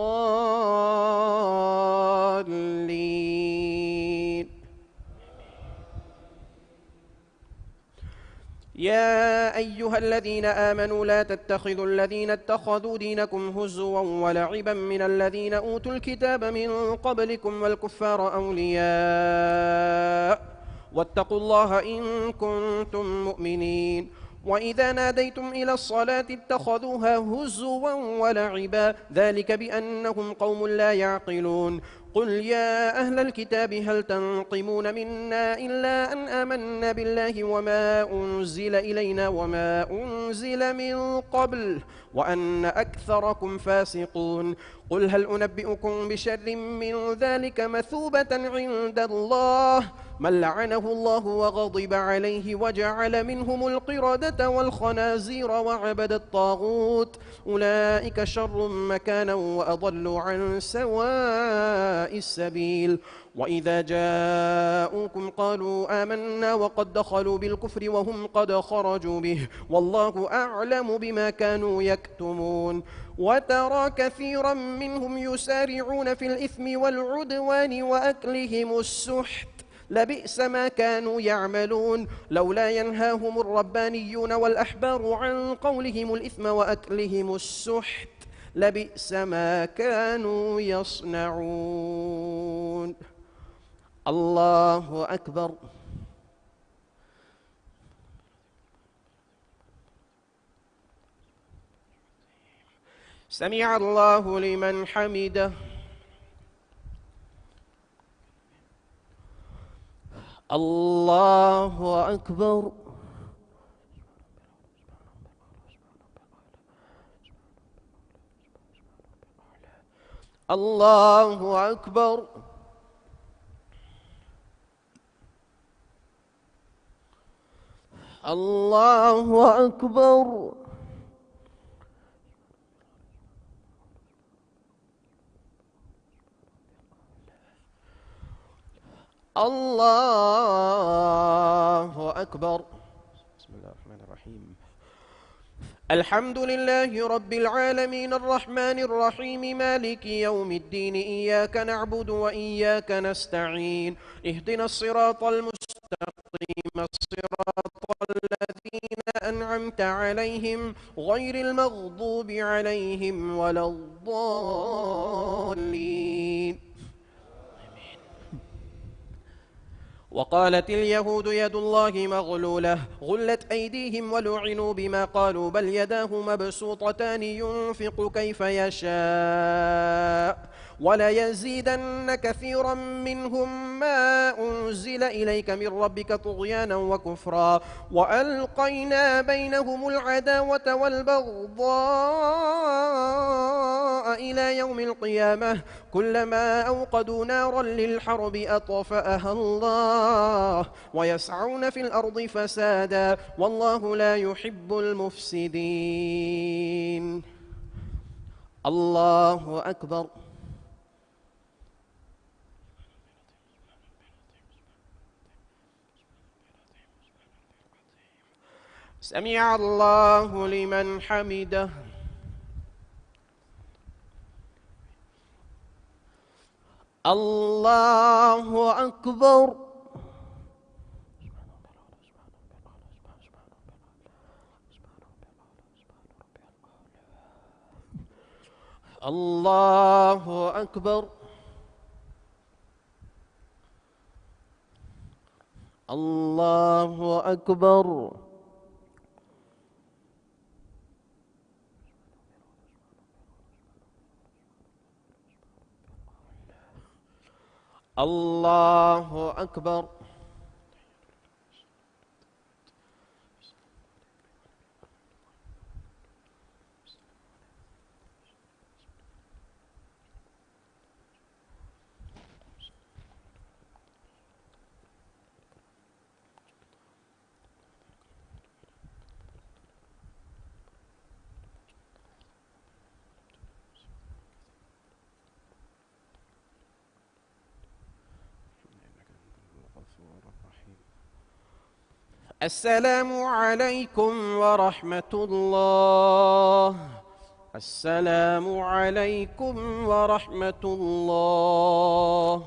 يا أيها الذين آمنوا لا تتخذوا الذين اتخذوا دينكم هزوا ولعبا من الذين أوتوا الكتاب من قبلكم والكفار أولياء واتقوا الله إن كنتم مؤمنين. وإذا ناديتم إلى الصلاة اتخذوها هزوا ولعبا ذلك بأنهم قوم لا يعقلون. قل يا أهل الكتاب هل تنقمون منا إلا أن آمنا بالله وما أنزل إلينا وما أنزل من قبل وأن أكثركم فاسقون. قل هل أنبئكم بشر من ذلك مثوبة عند الله من لعنه الله وغضب عليه وجعل منهم القردة والخنازير وعبد الطاغوت أولئك شر مكانا وأضل عن سواء السبيل. وإذا جاءوكم قالوا آمنا وقد دخلوا بالكفر وهم قد خرجوا به والله أعلم بما كانوا يكتمون. وترى كثيرا منهم يسارعون في الإثم والعدوان وأكلهم السحت لبئس ما كانوا يعملون. لولا ينهاهم الربانيون والأحبار عن قولهم الإثم وأكلهم السحت لبئس ما كانوا يصنعون. الله أكبر. سمع الله لمن حمده. الله أكبر. الله أكبر. الله أكبر. الله أكبر. بسم الله الرحمن الرحيم. الحمد لله رب العالمين الرحمن الرحيم مالك يوم الدين إياك نعبد وإياك نستعين اهدنا الصراط المستقيم صراط الذين أنعمت عليهم غير المغضوب عليهم ولا الضالين. وقالت اليهود يد الله مغلولة غلت أيديهم ولعنوا بما قالوا بل يداه مبسوطتان ينفق كيف يشاء وليزيدن كثيرا منهم ما أنزل إليك من ربك طغيانا وكفرا وألقينا بينهم العداوة والبغضاء إلى يوم القيامة كلما أوقدوا نارا للحرب أطفأها الله ويسعون في الأرض فسادا والله لا يحب المفسدين. الله أكبر. سمع الله لمن حمده. الله أكبر. الله أكبر. الله أكبر. الله أكبر. السلام عليكم ورحمة الله. السلام عليكم ورحمة الله.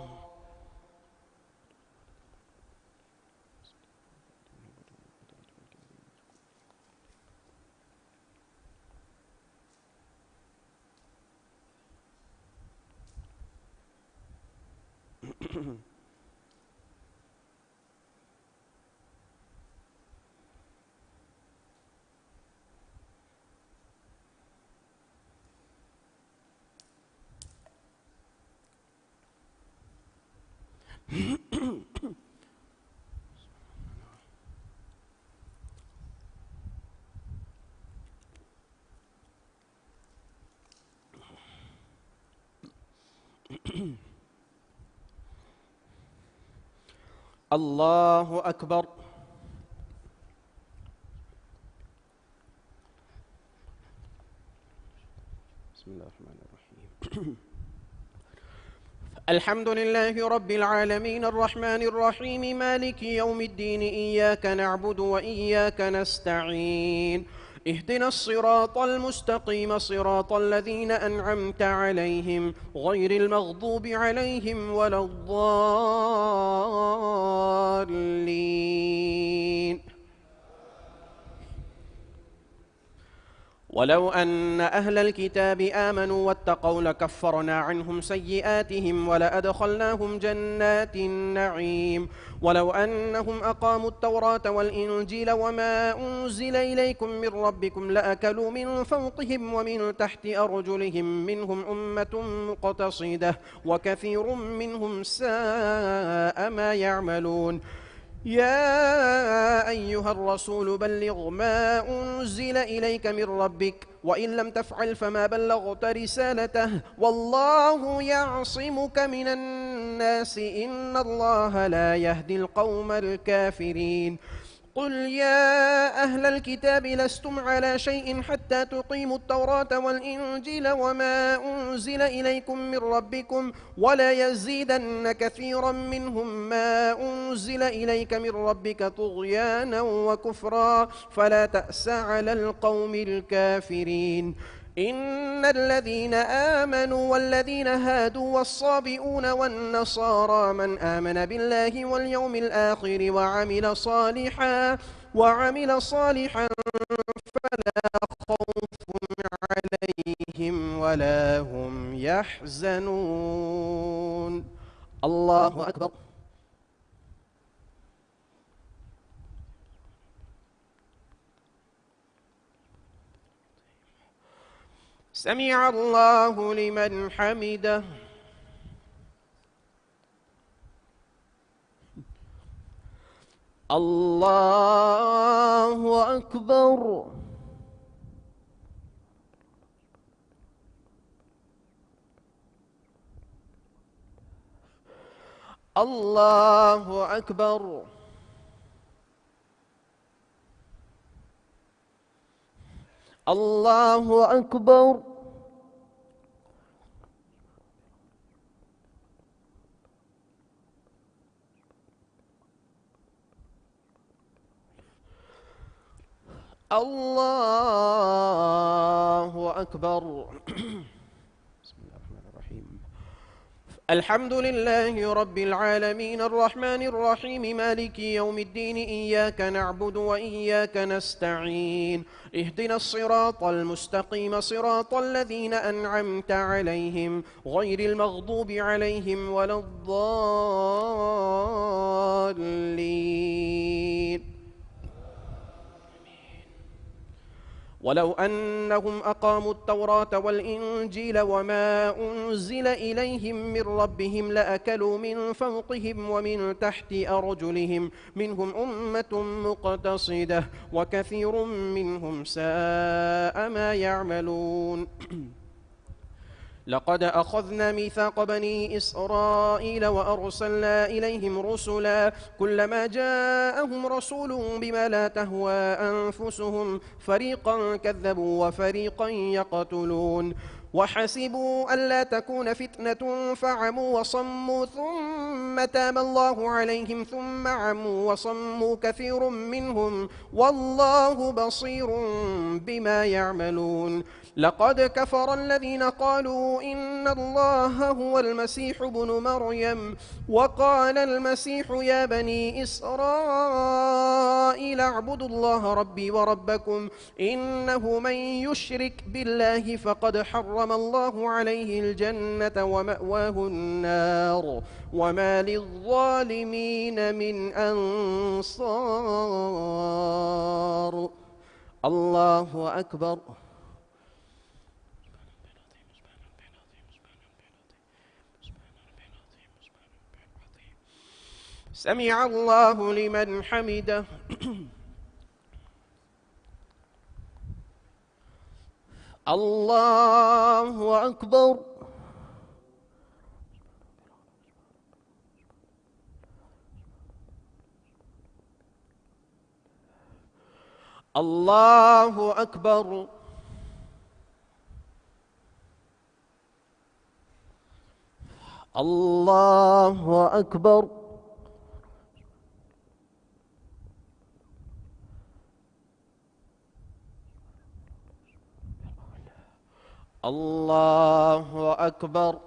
الله أكبر. بسم الله الرحمن الرحيم. الحمد لله رب العالمين الرحمن الرحيم مالك يوم الدين إياك نعبد وإياك نستعين اهدنا الصراط المستقيم صراط الذين أنعمت عليهم غير المغضوب عليهم ولا الضالين. ولو أن أهل الكتاب آمنوا واتقوا لكفرنا عنهم سيئاتهم ولأدخلناهم جنات النعيم ولو أنهم أقاموا التوراة والإنجيل وما أنزل إليكم من ربكم لأكلوا من فوقهم ومن تحت أرجلهم منهم أمة مقتصدة وكثير منهم ساء ما يعملون. يا أيها الرسول بلغ ما أنزل إليك من ربك وإن لم تفعل فما بلغت رسالته والله يعصمك من الناس إن الله لا يهدي القوم الكافرين. قل يا أهل الكتاب لستم على شيء حتى تقيموا التوراة والإنجيل وما أنزل إليكم من ربكم ولا يزيدن كثيرا منهم ما أنزل إليك من ربك طغيانا وكفرا فلا تأس على القوم الكافرين. إن الذين آمنوا والذين هادوا والصابئون والنصارى من آمن بالله واليوم الآخر وعمل صالحا فلا خوف عليهم ولا هم يحزنون. الله أكبر. سمع الله لمن حمده. الله أكبر. الله أكبر. الله أكبر. الله أكبر. بسم الله الرحمن الرحيم. الحمد لله رب العالمين الرحمن الرحيم مالك يوم الدين إياك نعبد وإياك نستعين اهدنا الصراط المستقيم صراط الذين أنعمت عليهم غير المغضوب عليهم ولا الضالين. ولو أنهم أقاموا التوراة والإنجيل وما أنزل إليهم من ربهم لأكلوا من فوقهم ومن تحت أرجلهم منهم أمة مقتصدة وكثير منهم ساء ما يعملون. لقد أخذنا ميثاق بني إسرائيل وأرسلنا إليهم رسلا كلما جاءهم رسول بما لا تهوى أنفسهم فريقا كذبوا وفريقا يقتلون وحسبوا ألا تكون فتنة فعموا وصموا ثم تاب الله عليهم ثم عموا وصموا كثير منهم والله بصير بما يعملون. لقد كفر الذين قالوا إن الله هو المسيح ابن مريم وقال المسيح يا بني إسرائيل اعبدوا الله ربي وربكم إنه من يشرك بالله فقد حرم الله عليه الجنة ومأواه النار وما للظالمين من أنصار. الله أكبر. سمع الله لمن حمده. الله أكبر. الله أكبر. الله أكبر. الله أكبر.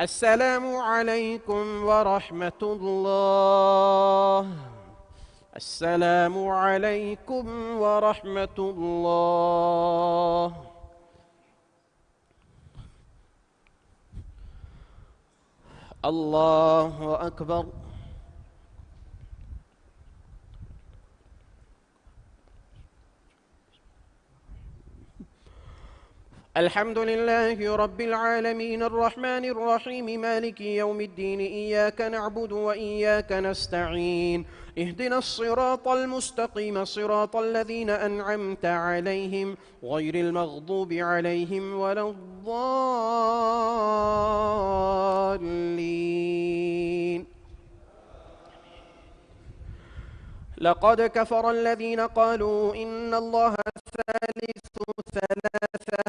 السلام عليكم ورحمة الله. السلام عليكم ورحمة الله. الله أكبر. الحمد لله رب العالمين الرحمن الرحيم مالك يوم الدين إياك نعبد وإياك نستعين اهدنا الصراط المستقيم صراط الذين أنعمت عليهم غير المغضوب عليهم ولا الضالين. لقد كفر الذين قالوا إن الله ثالث ثلاثة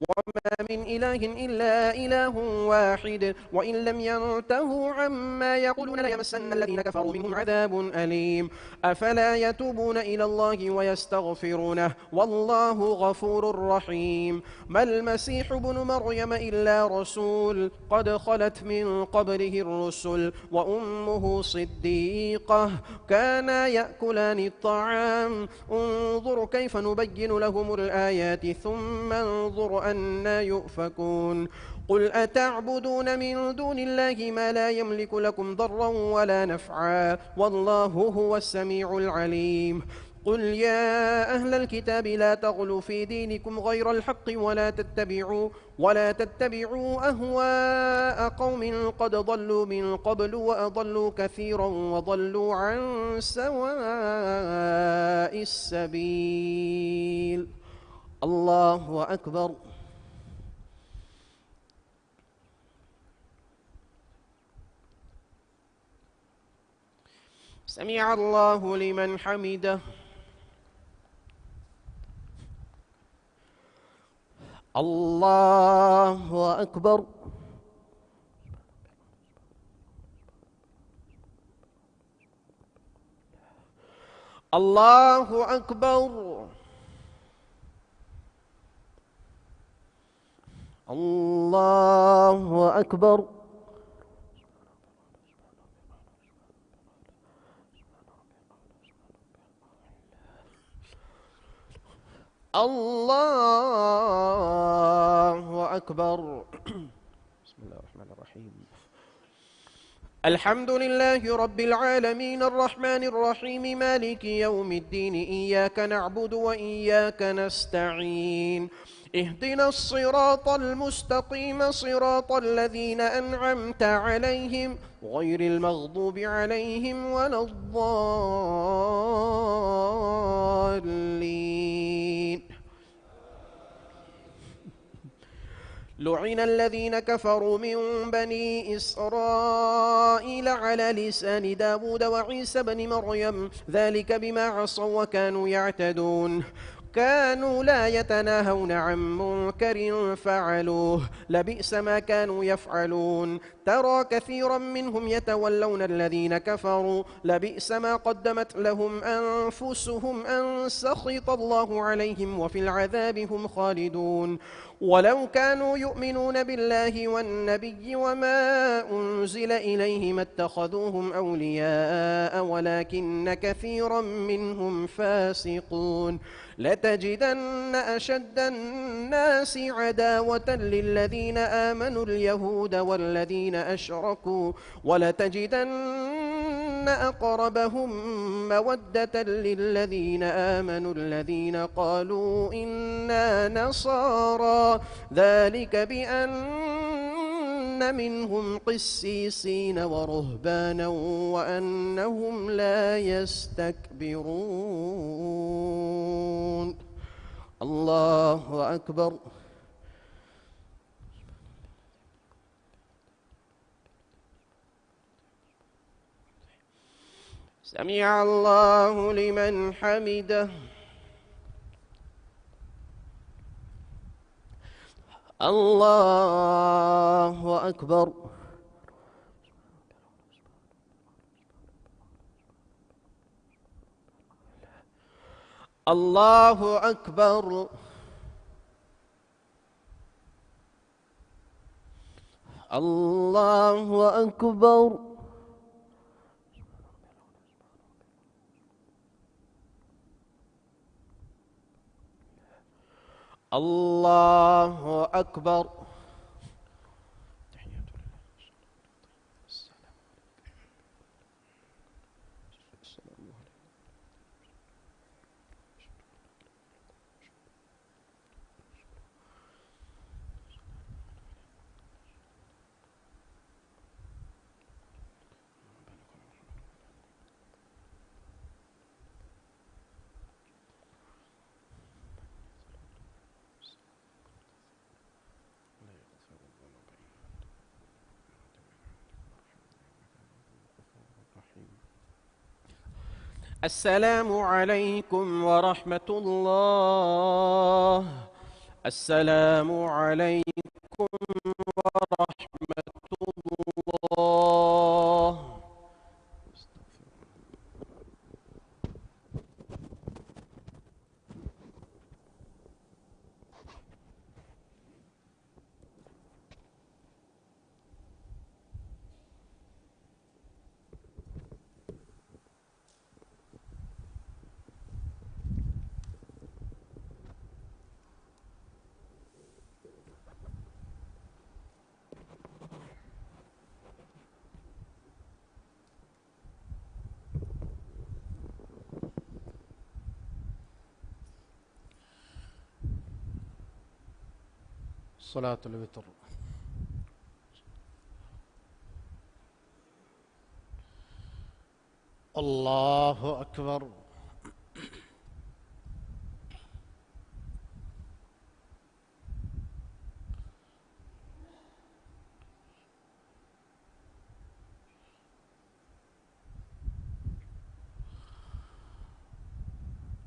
وما من إله إلا إله واحد وإن لم ينتهوا عما يقولون ليمسن الذين كفروا منهم عذاب أليم. أفلا يتوبون إلى الله ويستغفرونه والله غفور رحيم. ما المسيح ابن مريم إلا رسول قد خلت من قبله الرسل وأمه صديقة كانا يأكلان الطعام انظر كيف نبين لهم الآيات ثم انظر أنا يؤفكون. قل أتعبدون من دون الله ما لا يملك لكم ضرا ولا نفعا والله هو السميع العليم. قل يا أهل الكتاب لا تغلوا في دينكم غير الحق ولا تتبعوا أهواء قوم قد ضلوا من قبل وأضلوا كثيرا وضلوا عن سواء السبيل. الله أكبر. سمع الله لمن حمده. الله أكبر. الله أكبر. الله أكبر. الله أكبر. بسم الله الرحمن الرحيم. الحمد لله رب العالمين الرحمن الرحيم مالك يوم الدين إياك نعبد وإياك نستعين اهدنا الصراط المستقيم صراط الذين أنعمت عليهم غير المغضوب عليهم ولا الضالين. لعن الذين كفروا من بني إسرائيل على لسان داود وعيسى بن مريم ذلك بما عصوا وكانوا يعتدون كانوا لا يتناهون عن منكر فعلوه لبئس ما كانوا يفعلون. ترى كثيرا منهم يتولون الذين كفروا لبئس ما قدمت لهم أنفسهم أن سخط الله عليهم وفي العذاب هم خالدون. ولو كانوا يؤمنون بالله والنبي وما أنزل إليه ما اتخذوهم أولياء ولكن كثيرا منهم فاسقون. لتجدن أشد الناس عداوة للذين آمنوا اليهود والذين أشركوا ولتجدن أقربهم مودة للذين آمنوا الذين قالوا إنا نصارى ذلك بأن منهم قسيسين ورهبانا وأنهم لا يستكبرون. الله أكبر. سمع الله لمن حمده. الله أكبر. الله أكبر. الله أكبر. الله أكبر. السلام عليكم ورحمة الله. السلام عليكم ورحمة الله. صلاة الوتر. الله أكبر.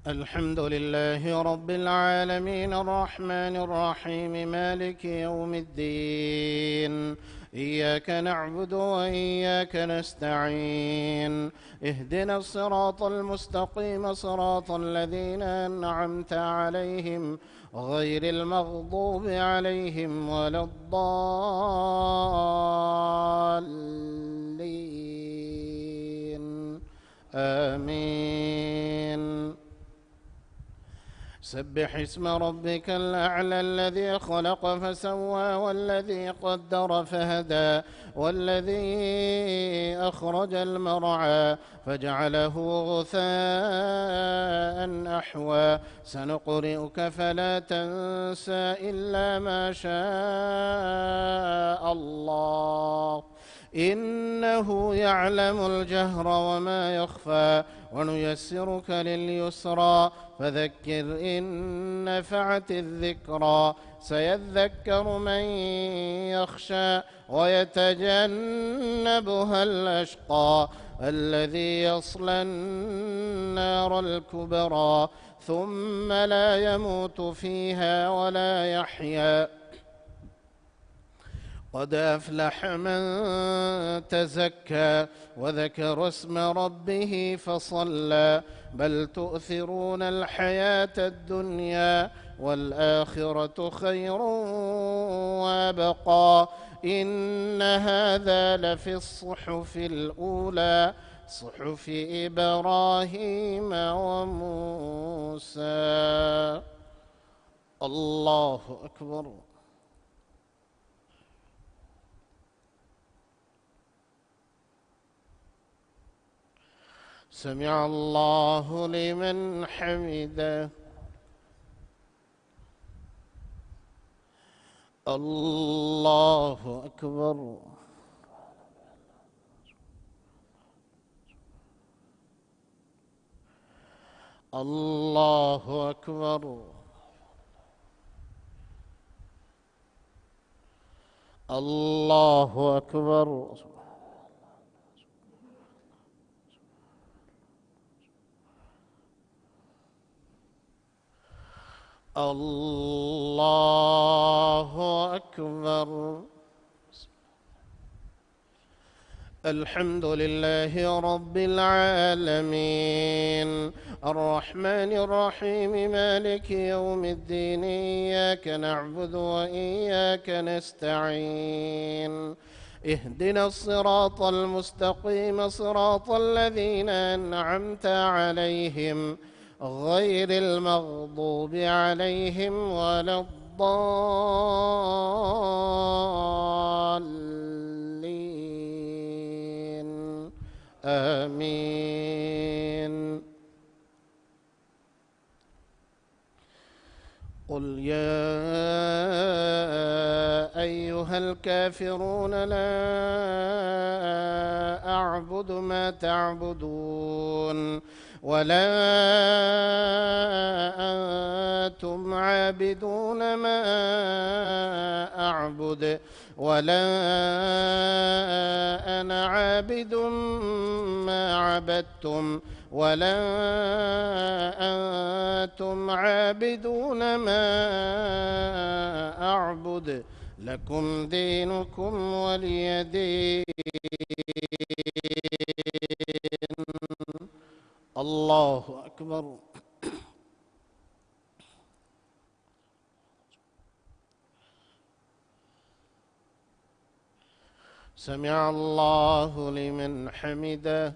الحمد لله رب العالمين الرحمن الرحيم مالك يوم الدين. إياك نعبد وإياك نستعين. اهدنا الصراط المستقيم صراط الذين أنعمت عليهم غير المغضوب عليهم ولا الضالين. آمين. سبح اسم ربك الأعلى الذي خلق فسوى والذي قدر فهدى والذي أخرج المرعى فجعله غثاء أحوى. سنقرئك فلا تنسى إلا ما شاء الله إنه يعلم الجهر وما يخفى. ونيسرك لليسرى فذكر إن نفعت الذكرى. سيذكر من يخشى ويتجنبها الأشقى الذي يصلى النار الكبرى ثم لا يموت فيها ولا يحيا. قد أفلح من تزكى وذكر اسم ربه فصلى. بل تؤثرون الحياة الدنيا والآخرة خير وأبقى. إن هذا لفي الصحف الأولى صحف إبراهيم وموسى. الله أكبر. سمع الله لمن حمده. الله أكبر. الله أكبر. الله أكبر. الله أكبر. الحمد لله رب العالمين الرحمن الرحيم مالك يوم الدين. إياك نعبد وإياك نستعين. اهدنا الصراط المستقيم صراط الذين أنعمت عليهم غير المغضوب عليهم ولا الضالين. آمين. قل يا أيها الكافرون لا أعبد ما تعبدون ولا أنتم عابدون ما أعبد ولا أنا عابد ما عبدتم ولا أنتم عابدون ما أعبد لكم دينكم ولي دين. الله أكبر. سمع الله لمن حمده.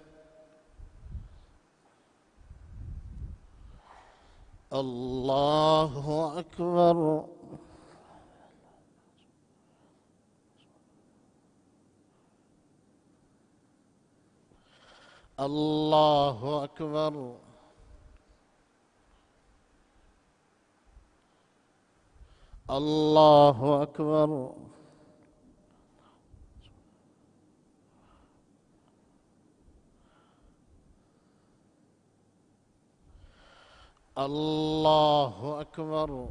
الله أكبر. الله أكبر. الله أكبر. الله أكبر.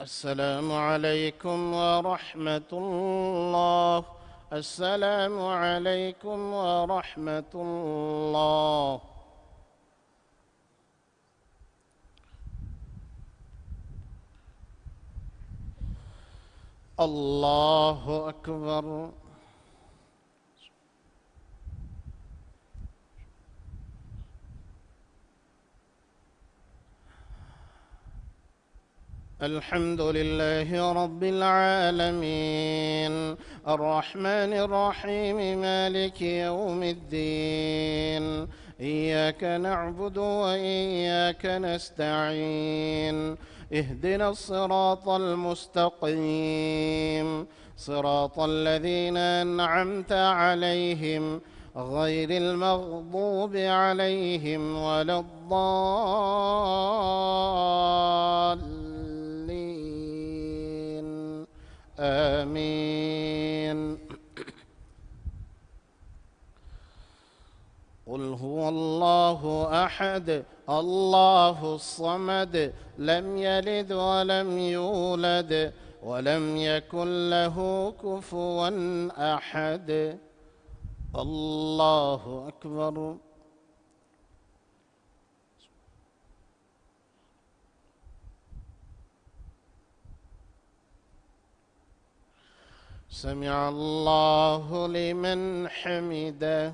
السلام عليكم ورحمة الله. السلام عليكم ورحمة الله. الله أكبر. الحمد لله رب العالمين الرحمن الرحيم مالك يوم الدين. إياك نعبد وإياك نستعين. اهدنا الصراط المستقيم صراط الذين أنعمت عليهم غير المغضوب عليهم ولا الضالين. آمين. قل هو الله أحد الله الصمد لم يلد ولم يولد ولم يكن له كفوا أحد. الله أكبر. سمع الله لمن حمده.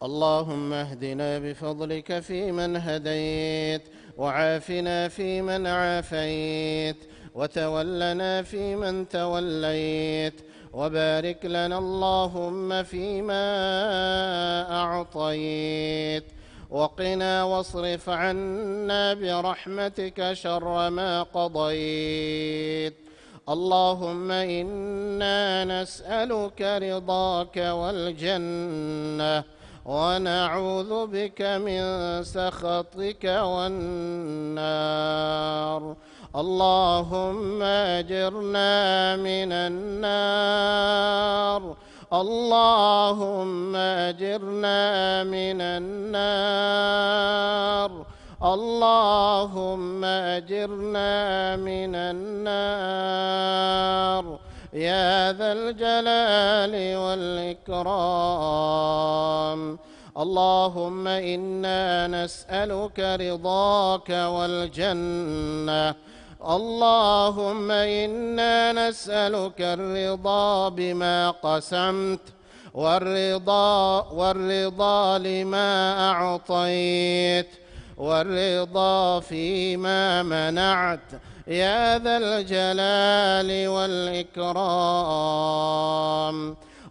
اللهم اهدنا بفضلك فيمن هديت وعافنا فيمن عافيت وتولنا فيمن توليت وبارك لنا اللهم فيما أعطيت وقنا واصرف عنا برحمتك شر ما قضيت. اللهم إنا نسألك رضاك والجنة ونعوذ بك من سخطك والنار. اللهم أجرنا من النار. اللهم أجرنا من النار. اللهم أجرنا من النار يا ذا الجلال والإكرام. اللهم إنا نسألك رضاك والجنة. اللهم إنا نسألك الرضا بما قسمت والرضا لما أعطيت والرضا فيما منعت يا ذا الجلال والإكرام.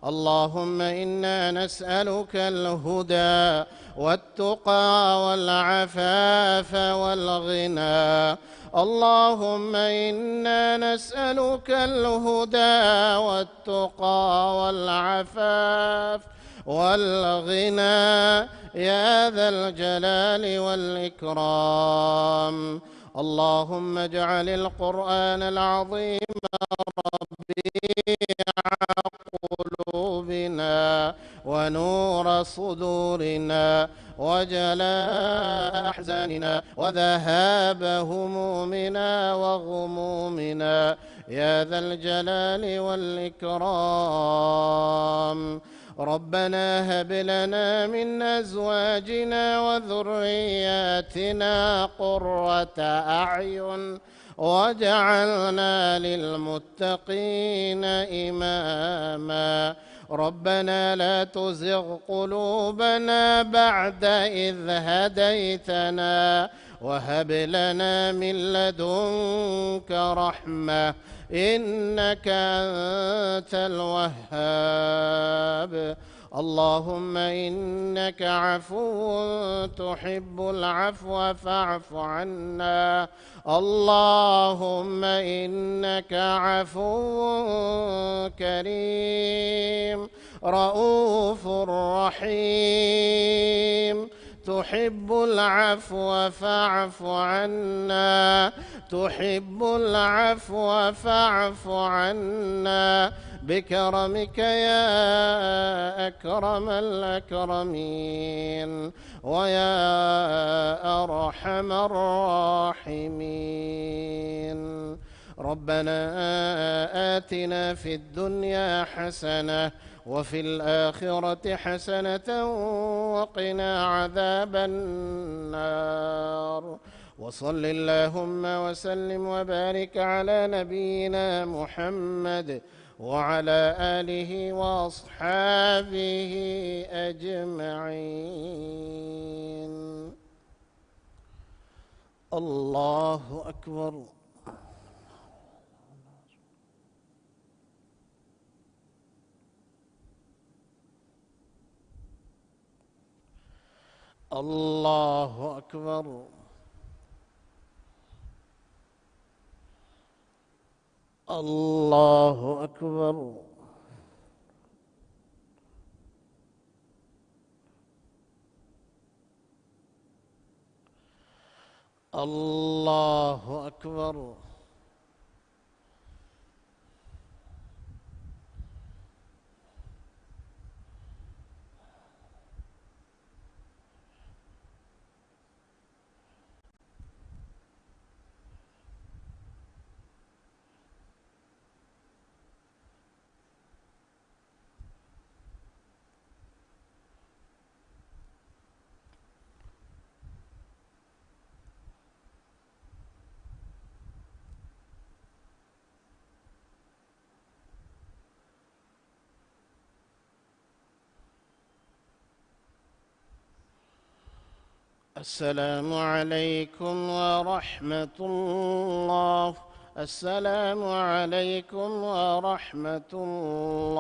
اللهم إنا نسألك الهدى والتقى والعفاف والغنى. اللهم إنا نسألك الهدى والتقى والعفاف والغنى يا ذا الجلال والإكرام. اللهم اجعل القرآن العظيم قلوبنا ونور صدورنا وجلاء أحزاننا وذهاب همومنا وغمومنا يا ذا الجلال والإكرام. ربنا هب لنا من أزواجنا وذرياتنا قرة أعين واجعلنا للمتقين إماما. ربنا لا تزغ قلوبنا بعد إذ هديتنا وهب لنا من لدنك رحمة إنك أنت الوهاب. اللهم إنك عفو تحب العفو فاعف عنا. اللهم إنك عفو كريم رؤوف رحيم تحب العفو فاعف عنا. تحب العفو فاعف عنا بكرمك يا أكرم الأكرمين ويا أرحم الراحمين. ربنا آتنا في الدنيا حسنة وفي الآخرة حسنة وقنا عذاب النار. وصل اللهم وسلم وبارك على نبينا محمد وعلى آله وأصحابه أجمعين. الله أكبر. الله أكبر. الله أكبر. الله أكبر. السلام عليكم ورحمة الله. السلام عليكم ورحمة الله.